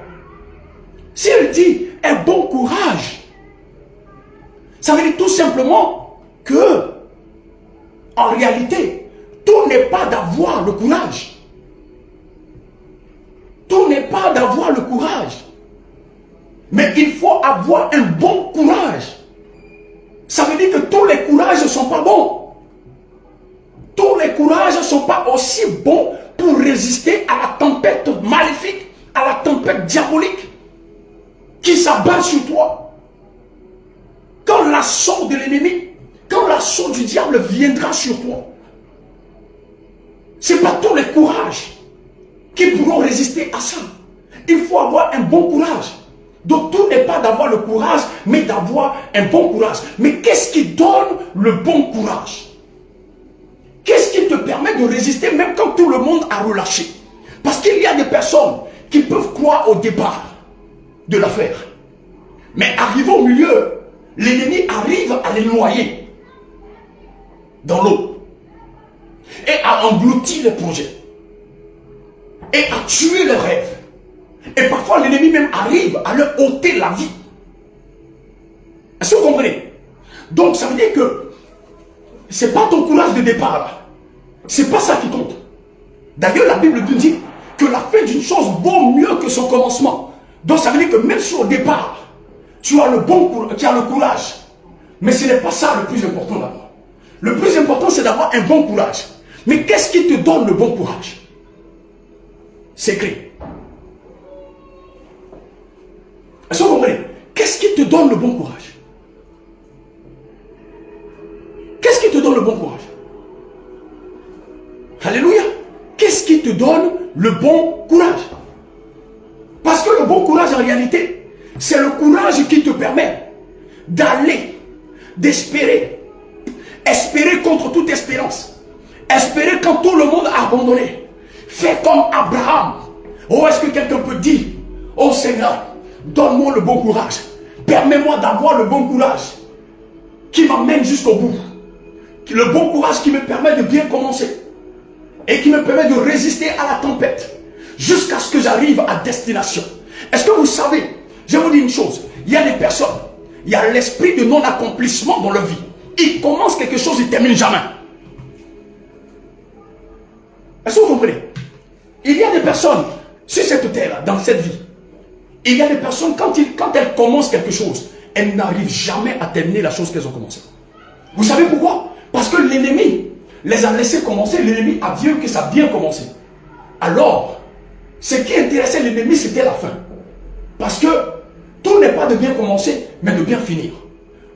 Speaker 1: Si elle dit, aie bon courage, ça veut dire tout simplement que, en réalité, tout n'est pas d'avoir le courage. Tout n'est pas d'avoir le courage. Mais il faut avoir un bon courage. Ça veut dire que tous les courages ne sont pas bons. Tous les courages ne sont pas aussi bons pour résister à la tempête maléfique, à la tempête diabolique qui s'abat sur toi. Quand l'assaut de l'ennemi, quand l'assaut du diable viendra sur toi, ce n'est pas tous les courages qui pourront résister à ça. Il faut avoir un bon courage. Donc tout n'est pas d'avoir le courage, mais d'avoir un bon courage. Mais qu'est-ce qui donne le bon courage? Qu'est-ce qui te permet de résister même quand tout le monde a relâché? Parce qu'il y a des personnes qui peuvent croire au départ de l'affaire. Mais arrivé au milieu, l'ennemi arrive à les noyer dans l'eau et à engloutir les projets et à tuer les rêves. Et parfois l'ennemi même arrive à leur ôter la vie. Est-ce que vous comprenez? Donc ça veut dire que c'est pas ton courage de départ là. C'est pas ça qui compte. D'ailleurs la Bible nous dit que la fin d'une chose vaut mieux que son commencement. Donc ça veut dire que même si au départ tu as le courage, mais ce n'est pas ça le plus important d'abord. Le plus important c'est d'avoir un bon courage. Mais qu'est-ce qui te donne le bon courage? C'est clé. Est-ce que vous comprenez? Qu'est-ce qui te donne le bon courage? Qu'est-ce qui te donne le bon courage? Alléluia. Qu'est-ce qui te donne le bon courage? Parce que le bon courage en réalité, c'est le courage qui te permet d'aller, d'espérer. Espérer contre toute espérance. Espérer quand tout le monde a abandonné. Fais comme Abraham. Oh, est-ce que quelqu'un peut dire, oh Seigneur, donne-moi le bon courage. Permets-moi d'avoir le bon courage qui m'emmène jusqu'au bout. Le bon courage qui me permet de bien commencer et qui me permet de résister à la tempête jusqu'à ce que j'arrive à destination. Est-ce que vous savez, je vous dis une chose, il y a des personnes, il y a l'esprit de non-accomplissement dans leur vie. Ils commencent quelque chose, ils ne terminent jamais. Est-ce que vous comprenez? Il y a des personnes sur cette terre, dans cette vie, il y a des personnes, quand elles commencent quelque chose, elles n'arrivent jamais à terminer la chose qu'elles ont commencé. Vous savez pourquoi? Parce que l'ennemi les a laissés commencer, l'ennemi a vu que ça a bien commencé. Alors, ce qui intéressait l'ennemi, c'était la fin. Parce que tout n'est pas de bien commencer, mais de bien finir.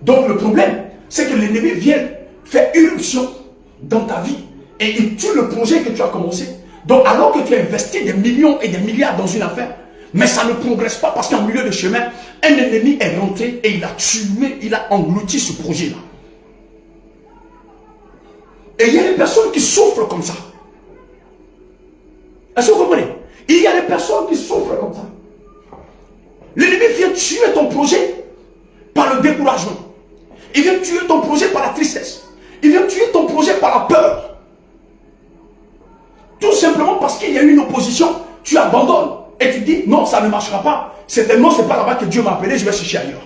Speaker 1: Donc le problème, c'est que l'ennemi vient faire irruption dans ta vie et il tue le projet que tu as commencé. Donc alors que tu as investi des millions et des milliards dans une affaire, mais ça ne progresse pas parce qu'en milieu de chemin, un ennemi est rentré et il a tué, il a englouti ce projet-là. Et il y a des personnes qui souffrent comme ça. Est-ce que vous comprenez? Il y a des personnes qui souffrent comme ça. L'ennemi vient tuer ton projet par le découragement. Il vient tuer ton projet par la tristesse. Il vient tuer ton projet par la peur. Tout simplement parce qu'il y a eu une opposition, tu abandonnes. Et tu dis, non, ça ne marchera pas. Certainement, ce n'est pas là-bas que Dieu m'a appelé, je vais chercher ailleurs.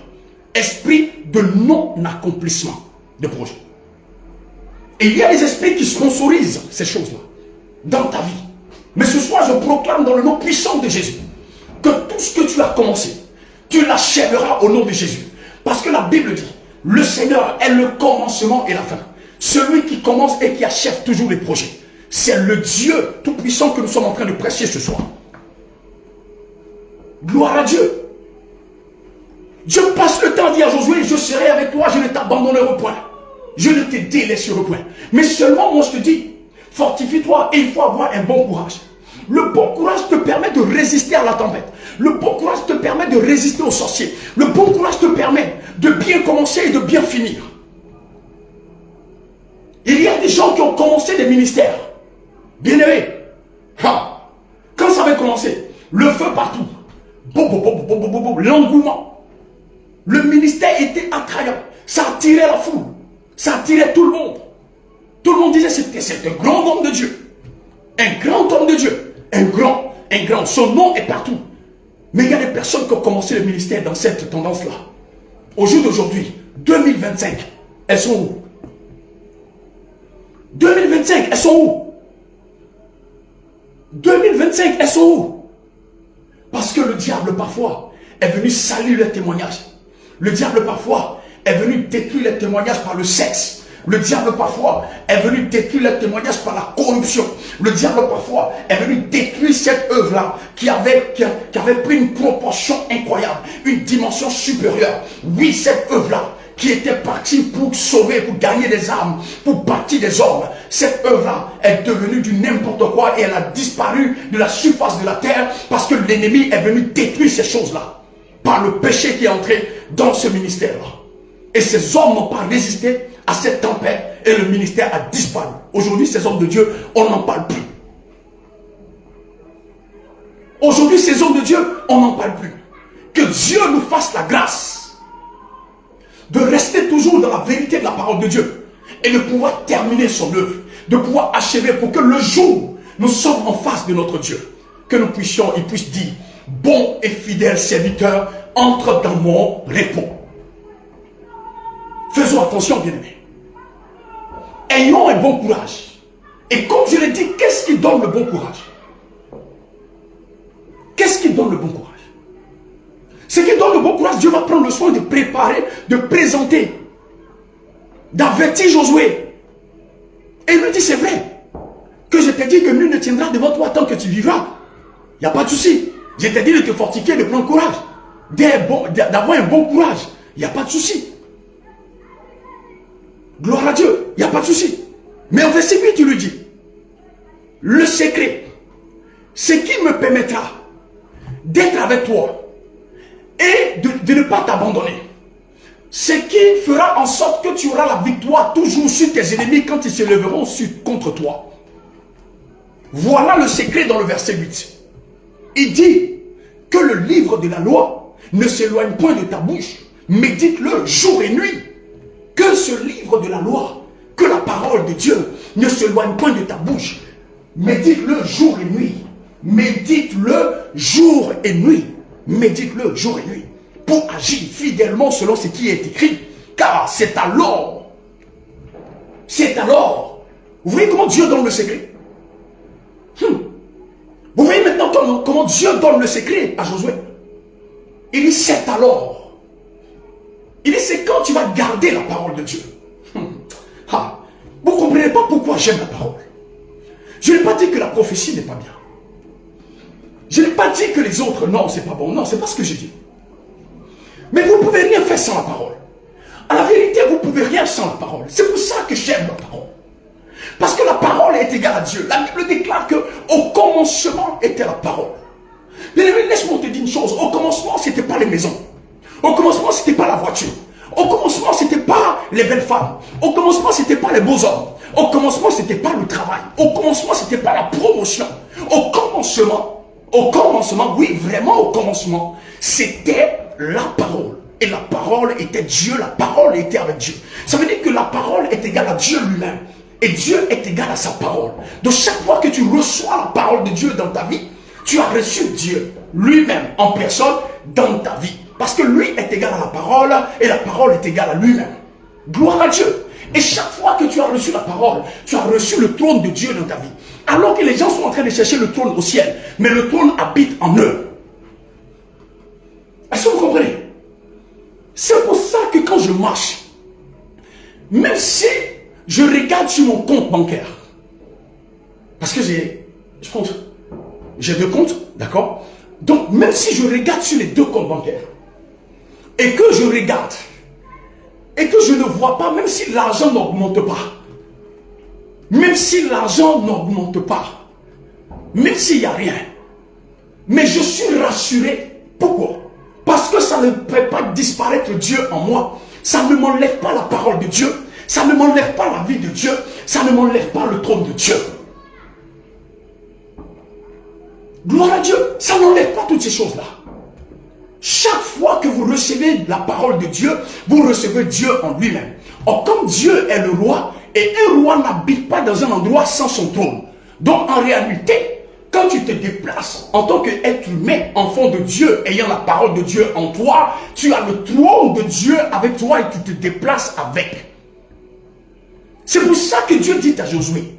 Speaker 1: Esprit de non-accomplissement de projet. Et il y a des esprits qui sponsorisent ces choses-là dans ta vie. Mais ce soir, je proclame dans le nom puissant de Jésus que tout ce que tu as commencé, tu l'achèveras au nom de Jésus. Parce que la Bible dit, le Seigneur est le commencement et la fin. Celui qui commence et qui achève toujours les projets. C'est le Dieu tout-puissant que nous sommes en train de prêcher ce soir. Gloire à Dieu. Dieu passe le temps à dire à Josué, je serai avec toi, je ne t'abandonnerai point. Je ne te délaisserai point. Mais seulement, moi je te dis, fortifie-toi et il faut avoir un bon courage. Le bon courage te permet de résister à la tempête. Le bon courage te permet de résister aux sorciers. Le bon courage te permet de bien commencer et de bien finir. Il y a des gens qui ont commencé des ministères. Bien-aimés. Quand ça avait commencé, le feu partout. L'engouement. Le ministère était attrayant. Ça attirait la foule. Ça attirait tout le monde. Tout le monde disait c'est un grand homme de Dieu. Un grand homme de Dieu. Un grand. Son nom est partout. Mais il y a des personnes qui ont commencé le ministère dans cette tendance-là. Au jour d'aujourd'hui, 2025, elles sont où? 2025, elles sont où? 2025, elles sont où? Parce que le diable parfois est venu salir les témoignages. Le diable parfois est venu détruire les témoignages par le sexe. Le diable parfois est venu détruire les témoignages par la corruption. Le diable parfois est venu détruire cette œuvre-là qui avait pris une proportion incroyable, une dimension supérieure. Oui, cette œuvre-là qui était partie pour sauver, pour gagner des âmes, pour bâtir des hommes. Cette œuvre-là est devenue du n'importe quoi et elle a disparu de la surface de la terre parce que l'ennemi est venu détruire ces choses-là par le péché qui est entré dans ce ministère-là. Et ces hommes n'ont pas résisté à cette tempête et le ministère a disparu. Aujourd'hui, ces hommes de Dieu, on n'en parle plus. Aujourd'hui, ces hommes de Dieu, on n'en parle plus. Que Dieu nous fasse la grâce de rester toujours dans la vérité de la parole de Dieu et de pouvoir terminer son œuvre, de pouvoir achever pour que le jour où nous sommes en face de notre Dieu, que nous puissions, il puisse dire, bon et fidèle serviteur, entre dans mon repos. Faisons attention, bien-aimés. Ayons un bon courage. Et comme je l'ai dit, qu'est-ce qui donne le bon courage? Qu'est-ce qui donne le bon courage? Ce qui donne le bon courage, Dieu va prendre le soin de préparer, de présenter, d'avertir Josué. Et il lui dit, c'est vrai, que je t'ai dit que nul ne tiendra devant toi tant que tu vivras. Il n'y a pas de souci. Je t'ai dit de te fortifier, de prendre courage, d'avoir un bon courage. Il n'y a pas de souci. Gloire à Dieu, il n'y a pas de souci. Mais au verset 8, tu lui dis, le secret, ce qui me permettra d'être avec toi et de ne pas t'abandonner. Ce qui fera en sorte que tu auras la victoire toujours sur tes ennemis quand ils se lèveront contre toi. Voilà le secret dans le verset 8. Il dit que le livre de la loi ne s'éloigne point de ta bouche. Médite-le jour et nuit. Que ce livre de la loi, que la parole de Dieu ne s'éloigne point de ta bouche. Médite-le jour et nuit. Médite-le jour et nuit. Médite-le jour et nuit. Pour agir fidèlement selon ce qui est écrit. Car c'est alors. Vous voyez comment Dieu donne le secret? Vous voyez maintenant comment Dieu donne le secret à Josué. Il dit c'est alors. Il dit c'est quand tu vas garder la parole de Dieu. Vous ne comprenez pas pourquoi j'aime la parole. Je n'ai pas dit que la prophétie n'est pas bien. Je n'ai pas dit que les autres, non, c'est pas bon. Non, c'est pas ce que j'ai dit. Mais vous ne pouvez rien faire sans la parole. À la vérité, vous ne pouvez rien sans la parole. C'est pour ça que j'aime la parole. Parce que la parole est égale à Dieu. La Bible déclare qu'au commencement était la parole. Mais laisse-moi te dire une chose. Au commencement, ce n'était pas les maisons. Au commencement, ce n'était pas la voiture. Au commencement, ce n'était pas les belles femmes. Au commencement, ce n'était pas les beaux hommes. Au commencement, ce n'était pas le travail. Au commencement, ce n'était pas la promotion. Au commencement, oui, vraiment au commencement, c'était la parole. Et la parole était Dieu, la parole était avec Dieu. Ça veut dire que la parole est égale à Dieu lui-même. Et Dieu est égal à sa parole. Donc chaque fois que tu reçois la parole de Dieu dans ta vie, tu as reçu Dieu lui-même en personne dans ta vie. Parce que lui est égal à la parole et la parole est égale à lui-même. Gloire à Dieu. Et chaque fois que tu as reçu la parole, tu as reçu le trône de Dieu dans ta vie. Alors que les gens sont en train de chercher le trône au ciel, mais le trône habite en eux. Est-ce que vous comprenez? C'est pour ça que quand je marche, même si je regarde sur mon compte bancaire, parce que j'ai deux comptes, d'accord? Donc même si je regarde sur les deux comptes bancaires, et que je regarde, et que je ne vois pas, même si l'argent n'augmente pas, même si l'argent n'augmente pas, même s'il n'y a rien, mais je suis rassuré. Pourquoi? Parce que ça ne peut pas disparaître Dieu en moi. Ça ne m'enlève pas la parole de Dieu. Ça ne m'enlève pas la vie de Dieu. Ça ne m'enlève pas le trône de Dieu. Gloire à Dieu. Ça n'enlève pas toutes ces choses-là. Chaque fois que vous recevez la parole de Dieu, vous recevez Dieu en lui-même. Or, comme Dieu est le roi, et un roi n'habite pas dans un endroit sans son trône. Donc, en réalité, quand tu te déplaces en tant qu'être humain, enfant de Dieu, ayant la parole de Dieu en toi, tu as le trône de Dieu avec toi et tu te déplaces avec. C'est pour ça que Dieu dit à Josué,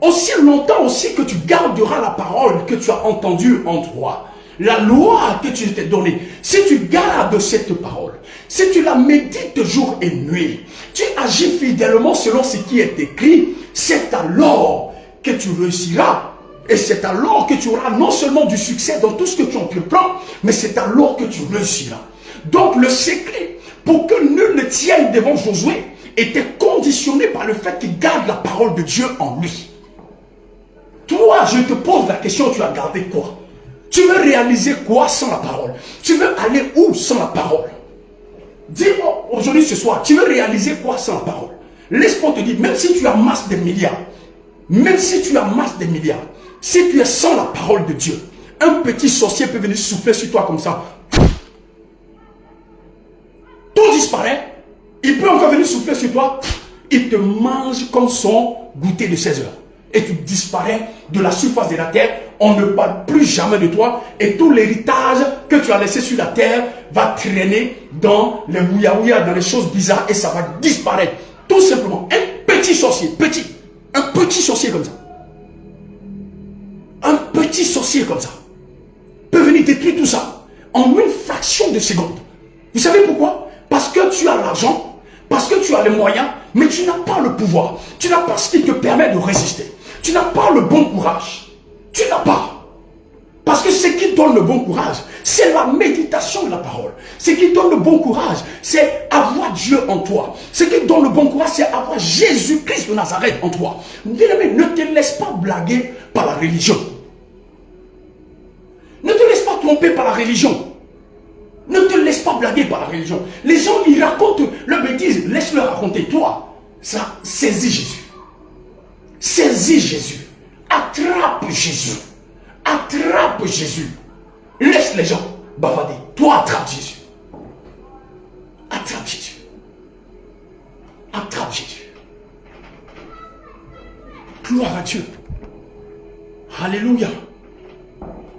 Speaker 1: aussi longtemps aussi que tu garderas la parole que tu as entendue en toi, la loi que tu t'es donnée, si tu gardes cette parole, si tu la médites jour et nuit, tu agis fidèlement selon ce qui est écrit, c'est alors que tu réussiras. Et c'est alors que tu auras non seulement du succès dans tout ce que tu entreprends, mais c'est alors que tu réussiras. Donc le secret pour que nul ne tienne devant Josué, était conditionné par le fait qu'il garde la parole de Dieu en lui. Toi, je te pose la question, tu as gardé quoi? Tu veux réaliser quoi sans la parole? Tu veux aller où sans la parole? Dis-moi aujourd'hui, ce soir, tu veux réaliser quoi sans la parole? Laisse-moi te dire, même si tu amasses des milliards, même si tu amasses des milliards, si tu es sans la parole de Dieu, un petit sorcier peut venir souffler sur toi comme ça. Tout disparaît. Il peut encore venir souffler sur toi. Il te mange comme son goûter de 16 heures. Et tu disparais de la surface de la terre. On ne parle plus jamais de toi. Et tout l'héritage que tu as laissé sur la terre va traîner dans les ouïa-ouïa, dans les choses bizarres. Et ça va disparaître. Tout simplement. Un petit sorcier. Petit. Un petit sorcier comme ça. Un petit sorcier comme ça peut venir détruire tout ça en une fraction de seconde. Vous savez pourquoi? Parce que tu as l'argent, parce que tu as les moyens, mais tu n'as pas le pouvoir. Tu n'as pas ce qui te permet de résister. Tu n'as pas le bon courage. Tu n'as pas. Parce que ce qui donne le bon courage, c'est la méditation de la parole. Ce qui donne le bon courage, c'est avoir Dieu en toi. Ce qui donne le bon courage, c'est avoir Jésus-Christ de Nazareth en toi. Bien-aimé, ne te laisse pas blaguer par la religion. Ne te laisse pas tromper par la religion. Ne te laisse pas blaguer par la religion. Les gens, ils racontent le bêtise. Laisse-le raconter. Toi, ça, saisis Jésus. Saisis Jésus. Attrape Jésus. Attrape Jésus. Laisse les gens bavarder. Toi, attrape Jésus. Attrape Jésus. Attrape Jésus. Gloire à Dieu. Alléluia.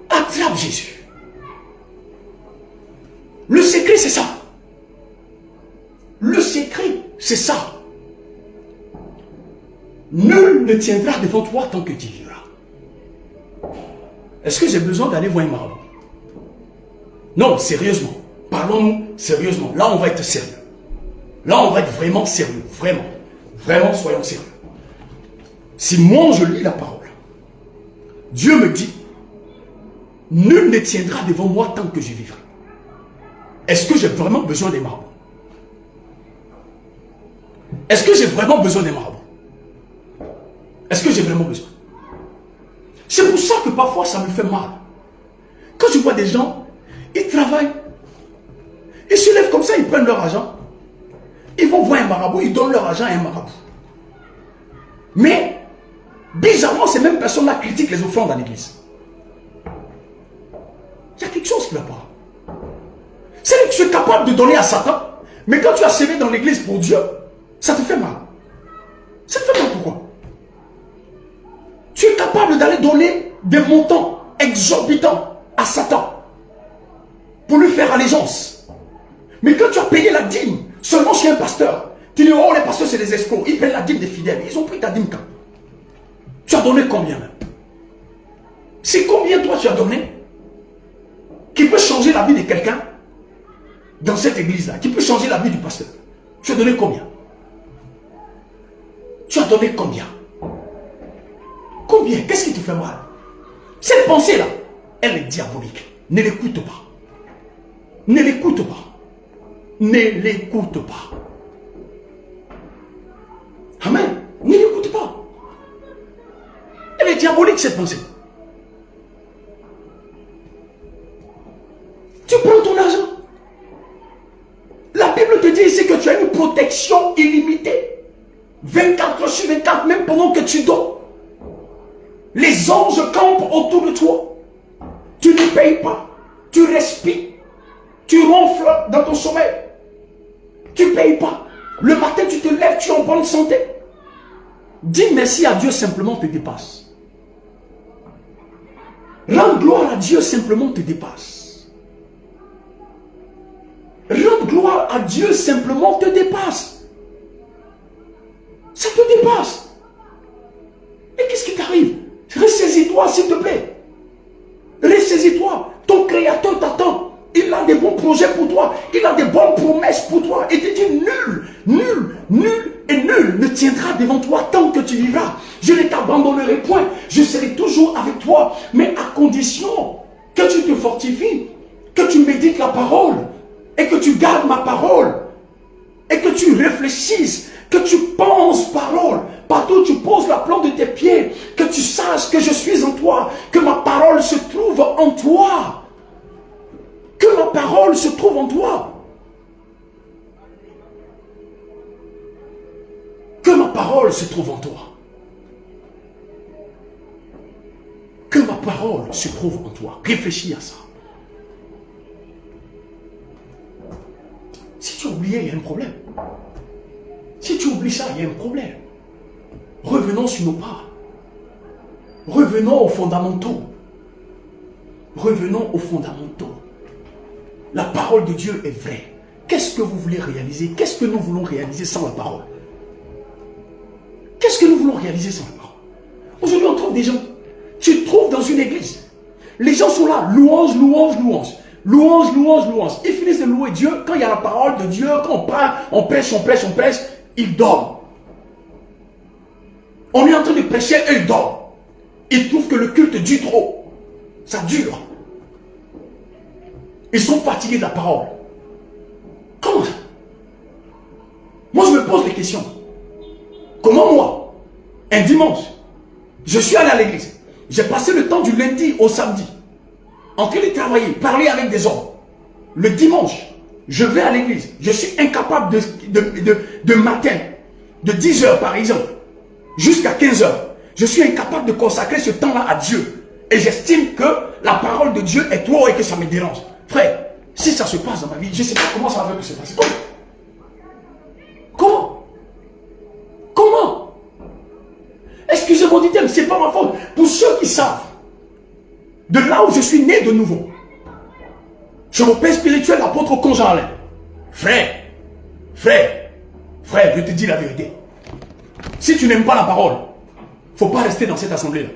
Speaker 1: Attrape Jésus. Le secret, c'est ça. Le secret, c'est ça. Nul ne tiendra devant toi tant que tu vivras. Est-ce que j'ai besoin d'aller voir un marabout? Non, sérieusement. Parlons-nous sérieusement. Là, on va être sérieux. Là, on va être vraiment sérieux. Vraiment. Vraiment, soyons sérieux. Si moi, je lis la parole, Dieu me dit, nul ne tiendra devant moi tant que je vivrai. Est-ce que j'ai vraiment besoin des marabouts? Est-ce que j'ai vraiment besoin des marabouts? Est-ce que j'ai vraiment besoin? C'est pour ça que parfois ça me fait mal. Quand je vois des gens, ils travaillent, ils se lèvent comme ça, ils prennent leur argent, ils vont voir un marabout, ils donnent leur argent à un marabout. Mais, bizarrement, ces mêmes personnes-là critiquent les offrandes dans l'église. Il y a quelque chose qui ne va pas. C'est que tu es capable de donner à Satan, mais quand tu as sévé dans l'église pour Dieu, ça te fait mal. Ça te fait mal pourquoi? Tu es capable d'aller donner des montants exorbitants à Satan pour lui faire allégeance. Mais quand tu as payé la dîme seulement chez un pasteur, tu dis, oh les pasteurs c'est des escrocs, ils prennent la dîme des fidèles. Ils ont pris ta dîme quand? Tu as donné combien même? C'est combien toi tu as donné qui peut changer la vie de quelqu'un dans cette église-là, qui peut changer la vie du pasteur? Tu as donné combien? Tu as donné combien? Combien? Qu'est-ce qui te fait mal? Cette pensée-là, elle est diabolique. Ne l'écoute pas. Ne l'écoute pas. Ne l'écoute pas. Amen. Ne l'écoute pas. Elle est diabolique cette pensée. Tu prends ton argent. La Bible te dit ici que tu as une protection illimitée. 24 sur 24, même pendant que tu dors. Les anges campent autour de toi. Tu ne payes pas. Tu respires. Tu ronfles dans ton sommeil. Tu ne payes pas. Le matin, tu te lèves, tu es en bonne santé. Dis merci à Dieu simplement te dépasse. Rendre gloire à Dieu simplement te dépasse. Rendre gloire à Dieu simplement te dépasse. Ça te dépasse. Et qu'est-ce qui t'arrive? Ressaisis-toi s'il te plaît. Ressaisis-toi. Ton créateur t'attend. Il a des bons projets pour toi. Il a des bonnes promesses pour toi. Et te dit nul ne tiendra devant toi tant que tu vivras. Je ne t'abandonnerai point. Je serai toujours avec toi. Mais à condition que tu te fortifies, que tu médites la parole et que tu gardes ma parole et que tu réfléchisses, que tu penses parole, partout où tu poses la plante de tes pieds, que tu saches que je suis en toi, que ma parole se trouve en toi. Que ma parole se trouve en toi. Que ma parole se trouve en toi. Que ma parole se trouve en toi. Réfléchis à ça. Si tu as oublié, il y a un problème. Si tu oublies ça, il y a un problème. Revenons sur nos pas. Revenons aux fondamentaux. Revenons aux fondamentaux. La parole de Dieu est vraie. Qu'est-ce que vous voulez réaliser? Qu'est-ce que nous voulons réaliser sans la parole? Qu'est-ce que nous voulons réaliser sans la parole? Aujourd'hui, on trouve des gens. Tu trouves dans une église. Les gens sont là. Louange, louange, louange. Louange, louange, louange. Ils finissent de louer Dieu. Quand il y a la parole de Dieu, quand on parle, on prêche, on prêche, on prêche, ils dorment. On est en train de prêcher et ils dorment. Ils trouvent que le culte dure trop. Ça dure. Ils sont fatigués de la parole. Comment ça? Moi, je me pose des questions. Comment moi, un dimanche, je suis allé à l'église. J'ai passé le temps du lundi au samedi en train de travailler, parler avec des hommes. Le dimanche, je vais à l'église. Je suis incapable de matin, de 10 h par exemple, jusqu'à 15 h. Je suis incapable de consacrer ce temps-là à Dieu. Et j'estime que la parole de Dieu est trop et que ça me dérange. Frère, si ça se passe dans ma vie, je ne sais pas comment ça va se passer. Comment? Comment? Excusez-moi du terme, ce n'est pas ma faute. Pour ceux qui savent, de là où je suis né de nouveau, je mon père spirituel, l'apôtre Conjean Alain. Frère, je te dis la vérité. Si tu n'aimes pas la parole, il ne faut pas rester dans cette assemblée-là.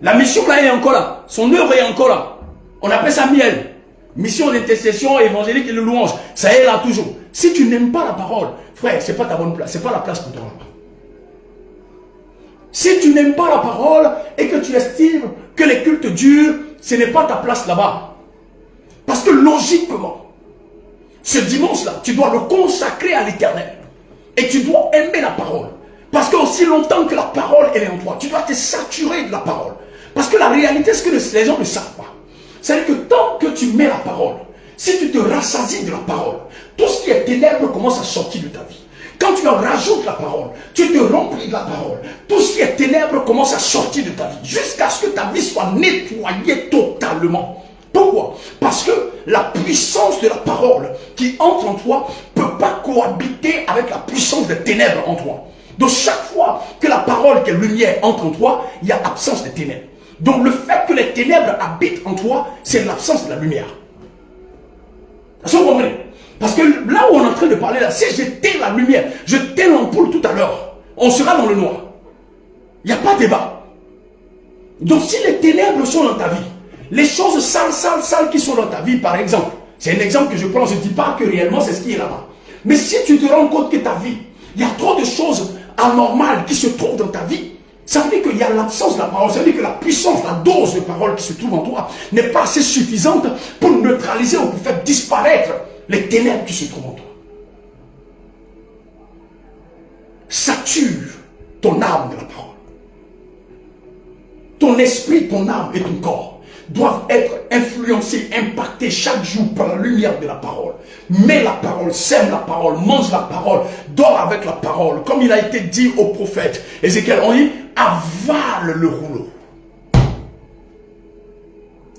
Speaker 1: La mission là, elle est encore là. Son œuvre est encore là. On appelle ça miel. Mission d'intercession évangélique et de louange. Ça est là toujours. Si tu n'aimes pas la parole, frère, ce n'est pas ta bonne place. Ce n'est pas la place pour toi. Si tu n'aimes pas la parole et que tu estimes que les cultes durent, ce n'est pas ta place là-bas. Parce que logiquement, ce dimanche-là, tu dois le consacrer à l'Éternel. Et tu dois aimer la parole. Parce que aussi longtemps que la parole elle est en toi, tu dois te saturer de la parole. Parce que la réalité, c'est que les gens ne savent pas. C'est que tant que tu mets la parole, si tu te rassasies de la parole, tout ce qui est ténèbres commence à sortir de ta vie. Quand tu en rajoutes la parole, tu te remplis de la parole. Tout ce qui est ténèbres commence à sortir de ta vie. Jusqu'à ce que ta vie soit nettoyée totalement. Pourquoi? Parce que la puissance de la parole qui entre en toi ne peut pas cohabiter avec la puissance des ténèbres en toi. Donc chaque fois que la parole, que la lumière entre en toi, il y a absence de ténèbres. Donc le fait que les ténèbres habitent en toi, c'est l'absence de la lumière. Est-ce que vous comprenez? Parce que là où on est en train de parler, là, si j'éteins la lumière, je teins l'ampoule tout à l'heure, on sera dans le noir. Il n'y a pas de débat. Donc si les ténèbres sont dans ta vie, les choses sales qui sont dans ta vie, par exemple, c'est un exemple que je prends, je ne dis pas que réellement c'est ce qui est là-bas. Mais si tu te rends compte que ta vie, il y a trop de choses anormales qui se trouvent dans ta vie, ça veut dire qu'il y a l'absence de la parole, ça veut dire que la puissance, la dose de parole qui se trouve en toi n'est pas assez suffisante pour neutraliser ou pour faire disparaître les ténèbres qui se trouvent en toi. Sature ton âme de la parole. Ton esprit, ton âme et ton corps doivent être influencés, impactés chaque jour par la lumière de la parole. Mets la parole, sème la parole, mange la parole, dors avec la parole. Comme il a été dit au prophète Ézéchiel, on dit, avale le rouleau.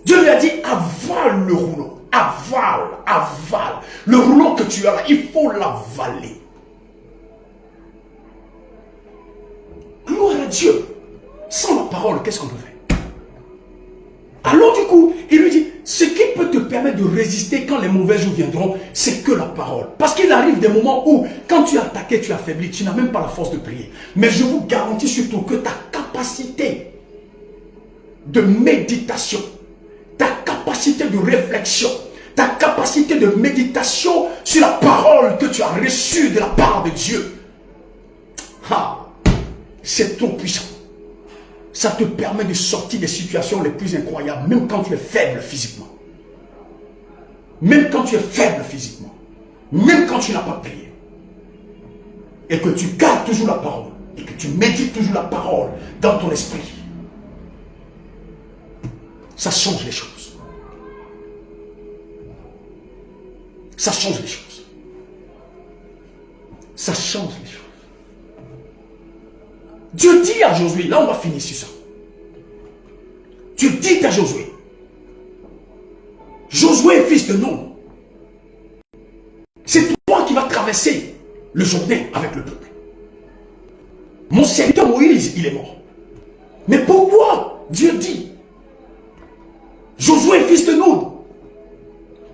Speaker 1: Dieu lui a dit, avale le rouleau. Avale, avale. Le rouleau que tu as là, il faut l'avaler. Gloire à Dieu. Sans la parole, qu'est-ce qu'on peut faire? Alors du coup, il lui dit, ce qui peut te permettre de résister quand les mauvais jours viendront, c'est que la parole. Parce qu'il arrive des moments où, quand tu es attaqué, tu es affaibli, tu n'as même pas la force de prier. Mais je vous garantis surtout que ta capacité de méditation, ta capacité de réflexion, ta capacité de méditation sur la parole que tu as reçue de la part de Dieu, c'est trop puissant. Ça te permet de sortir des situations les plus incroyables, même quand tu es faible physiquement. Même quand tu es faible physiquement. même quand tu n'as pas prié, et que tu gardes toujours la parole, et que tu médites toujours la parole dans ton esprit, ça change les choses. Ça change les choses. Ça change les choses. Dieu dit à Josué, là on va finir sur ça. Dieu dit à Josué, Josué, fils de Nun, c'est toi qui vas traverser le Jourdain avec le peuple. Mon serviteur Moïse, il est mort. Mais pourquoi Dieu dit Josué, fils de Nun?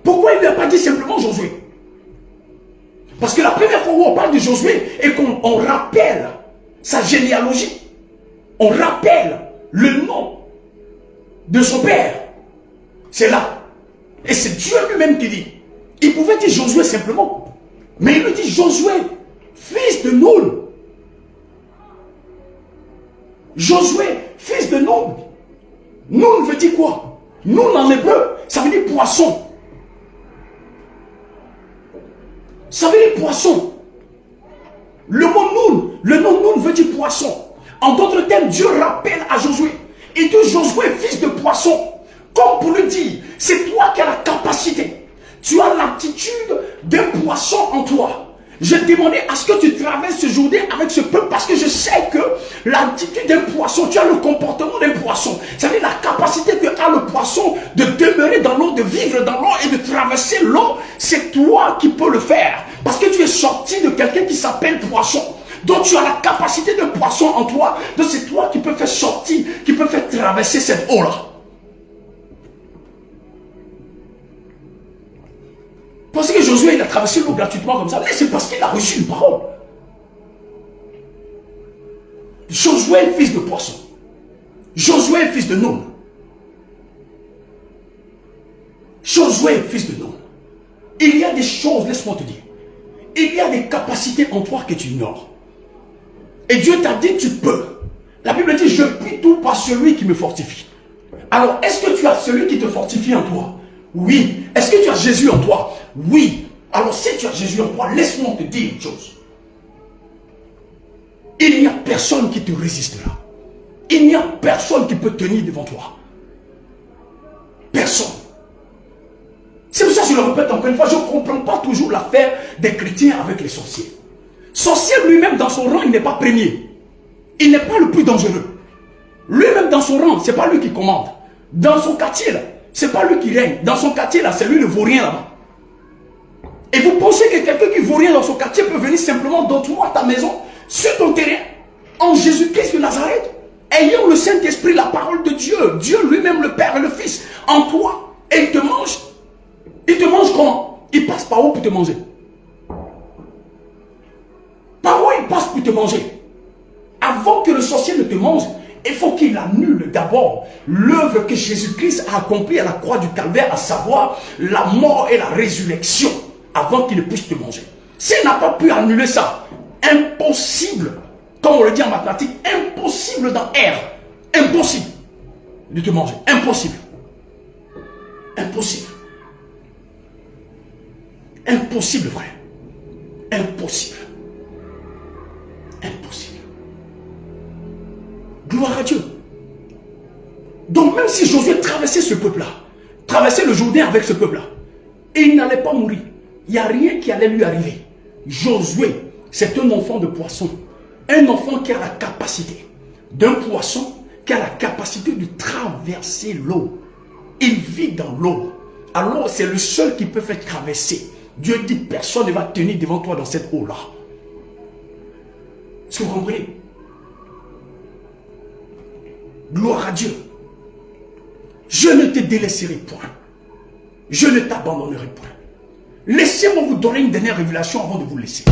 Speaker 1: Pourquoi il ne lui a pas dit simplement Josué? Parce que la première fois où on parle de Josué et qu'on rappelle sa généalogie, on rappelle le nom de son père, c'est là. Et c'est Dieu lui-même qui dit. Il pouvait dire Josué simplement, mais il lui dit Josué, fils de Nun. Josué, fils de Nun. Nun veut dire quoi? Nun en hébreu, ça veut dire poisson. Ça veut dire poisson. Le mot Nun, le nom Nun veut dire poisson. En d'autres termes, Dieu rappelle à Josué. Il dit Josué, fils de poisson. Comme pour lui dire, c'est toi qui as la capacité. Tu as l'attitude d'un poisson en toi. Je demandais à ce que tu traverses ce journée avec ce peuple parce que je sais que l'attitude d'un poisson, tu as le comportement d'un poisson. C'est-à-dire la capacité que a le poisson de demeurer dans l'eau, de vivre dans l'eau et de traverser l'eau. C'est toi qui peux le faire. Parce que tu es sorti de quelqu'un qui s'appelle poisson. Donc tu as la capacité de poisson en toi. Donc c'est toi qui peux faire sortir, qui peut faire traverser cette eau-là. Parce que Josué, il a traversé l'eau gratuitement comme ça. Mais c'est parce qu'il a reçu une parole. Josué, fils de poisson. Josué, fils de Nun. Josué, fils de Nun. Il y a des choses, laisse-moi te dire. Il y a des capacités en toi que tu ignores. Et Dieu t'a dit, tu peux. La Bible dit, je puis tout par celui qui me fortifie. Alors, est-ce que tu as celui qui te fortifie en toi? Oui. Est-ce que tu as Jésus en toi? Oui. Alors si tu as Jésus en toi, laisse-moi te dire une chose. Il n'y a personne qui te résistera. Il n'y a personne qui peut tenir devant toi. Personne. C'est pour ça que je le répète encore une fois, je ne comprends pas toujours l'affaire des chrétiens avec les sorciers. Sorcier lui-même dans son rang, il n'est pas premier. Il n'est pas le plus dangereux. Lui-même dans son rang, ce n'est pas lui qui commande. Dans son quartier, là, ce n'est pas lui qui règne. Dans son quartier, là, c'est lui le vaurien là-bas. Et vous pensez que quelqu'un qui vaut rien dans son quartier peut venir simplement dans toi, ta maison, sur ton terrain, en Jésus-Christ de Nazareth, ayant le Saint-Esprit, la parole de Dieu, Dieu lui-même, le Père et le Fils, en toi, et il te mange. Il te mange comment? Il passe par où pour te manger? Par où il passe pour te manger? Avant que le sorcier ne te mange, il faut qu'il annule d'abord l'œuvre que Jésus-Christ a accomplie à la croix du Calvaire, à savoir la mort et la résurrection, avant qu'il ne puisse te manger. S'il n'a pas pu annuler ça, impossible, comme on le dit en mathématiques, impossible dans R, impossible de te manger, impossible. Impossible. Impossible, frère. Impossible. Impossible. Gloire à Dieu. Donc même si Josué traversait ce peuple-là, traversait le Jourdain avec ce peuple-là, et il n'allait pas mourir, il n'y a rien qui allait lui arriver. Josué, c'est un enfant de poisson. Un enfant qui a la capacité d'un poisson, qui a la capacité de traverser l'eau. Il vit dans l'eau. Alors c'est le seul qui peut faire traverser. Dieu dit, personne ne va tenir devant toi dans cette eau-là. Est-ce que vous comprenez? Gloire à Dieu. Je ne te délaisserai point. Je ne t'abandonnerai point. Laissez-moi vous donner une dernière révélation avant de vous laisser.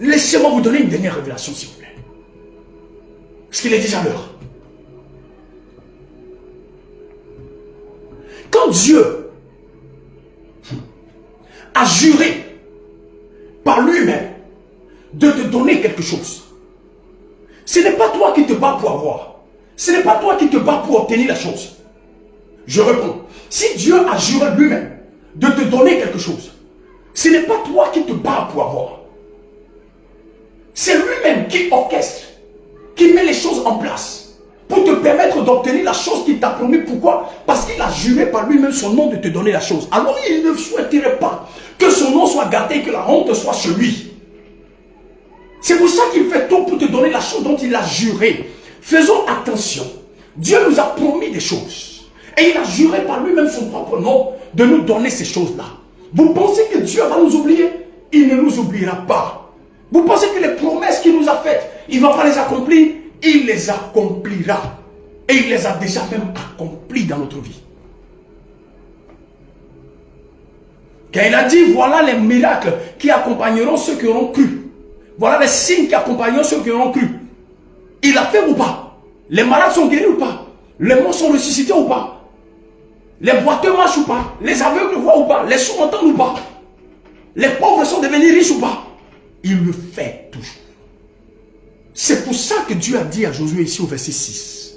Speaker 1: Laissez-moi vous donner une dernière révélation, s'il vous plaît. Parce qu'il est déjà l'heure. Quand Dieu a juré par lui-même de te donner quelque chose, ce n'est pas toi qui te bats pour avoir. Ce n'est pas toi qui te bats pour obtenir la chose. Je réponds. Si Dieu a juré lui-même de te donner quelque chose. Ce n'est pas toi qui te bats pour avoir. C'est lui-même qui orchestre, qui met les choses en place pour te permettre d'obtenir la chose qu'il t'a promis. Pourquoi? Parce qu'il a juré par lui-même son nom de te donner la chose. Alors il ne souhaiterait pas que son nom soit gâté, que la honte soit chez lui. C'est pour ça qu'il fait tout pour te donner la chose dont il a juré. Faisons attention. Dieu nous a promis des choses. Et il a juré par lui-même son propre nom de nous donner ces choses-là. Vous pensez que Dieu va nous oublier? Il ne nous oubliera pas. Vous pensez que les promesses qu'il nous a faites, il ne va pas les accomplir? Il les accomplira. Et il les a déjà même accomplies dans notre vie. Quand il a dit, voilà les miracles qui accompagneront ceux qui auront cru. Voilà les signes qui accompagneront ceux qui auront cru. Il a fait ou pas? Les malades sont guéris ou pas? Les morts sont ressuscités ou pas? Les boiteux marchent ou pas? Les aveugles voient ou pas? Les sourds entendent ou pas? Les pauvres sont devenus riches ou pas? Il le fait toujours. C'est pour ça que Dieu a dit à Josué ici au verset 6.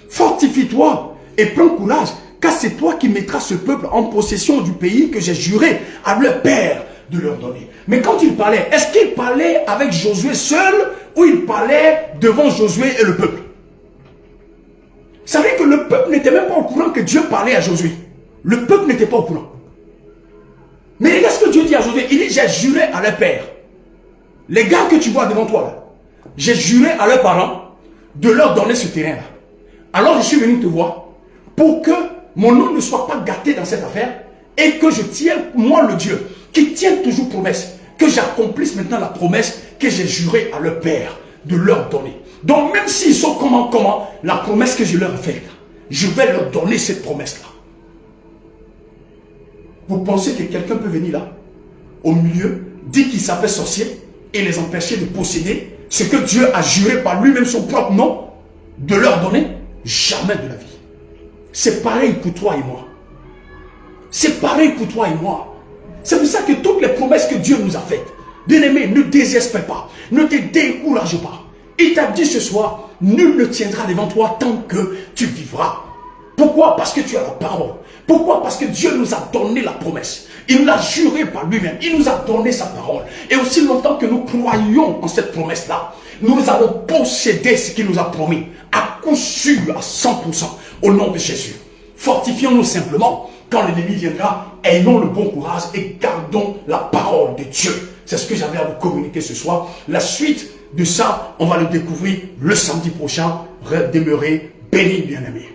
Speaker 1: Fortifie-toi et prends courage, car c'est toi qui mettras ce peuple en possession du pays que j'ai juré à leur père de leur donner. Mais quand il parlait, est-ce qu'il parlait avec Josué seul ou il parlait devant Josué et le peuple? Vous savez que le peuple n'était même pas au courant que Dieu parlait à Josué. Le peuple n'était pas au courant. Mais regarde ce que Dieu dit à Josué. Il dit, j'ai juré à leur père. Les gars que tu vois devant toi, j'ai juré à leurs parents de leur donner ce terrain-là. Alors je suis venu te voir pour que mon nom ne soit pas gâté dans cette affaire et que je tienne, moi le Dieu, qui tient toujours promesse, que j'accomplisse maintenant la promesse que j'ai juré à leur père de leur donner. Donc même s'ils sont comment, la promesse que je leur ai faite, je vais leur donner cette promesse-là. Vous pensez que quelqu'un peut venir là, au milieu, dire qu'il s'appelle sorcier et les empêcher de posséder ce que Dieu a juré par lui-même son propre nom de leur donner? Jamais de la vie. C'est pareil pour toi et moi. C'est pareil pour toi et moi. C'est pour ça que toutes les promesses que Dieu nous a faites, bien-aimé, ne désespère pas, ne te décourage pas. Il t'a dit ce soir, nul ne tiendra devant toi tant que tu vivras. Pourquoi? Parce que tu as la parole. Pourquoi? Parce que Dieu nous a donné la promesse. Il nous l'a juré par lui-même. Il nous a donné sa parole. Et aussi longtemps que nous croyons en cette promesse-là, nous allons posséder ce qu'il nous a promis. À coup sûr, à 100%, au nom de Jésus. Fortifions-nous simplement. Quand l'ennemi viendra, ayons le bon courage et gardons la parole de Dieu. C'est ce que j'avais à vous communiquer ce soir. La suite de ça, on va le découvrir le samedi prochain. Demeurez bénis, bien-aimés.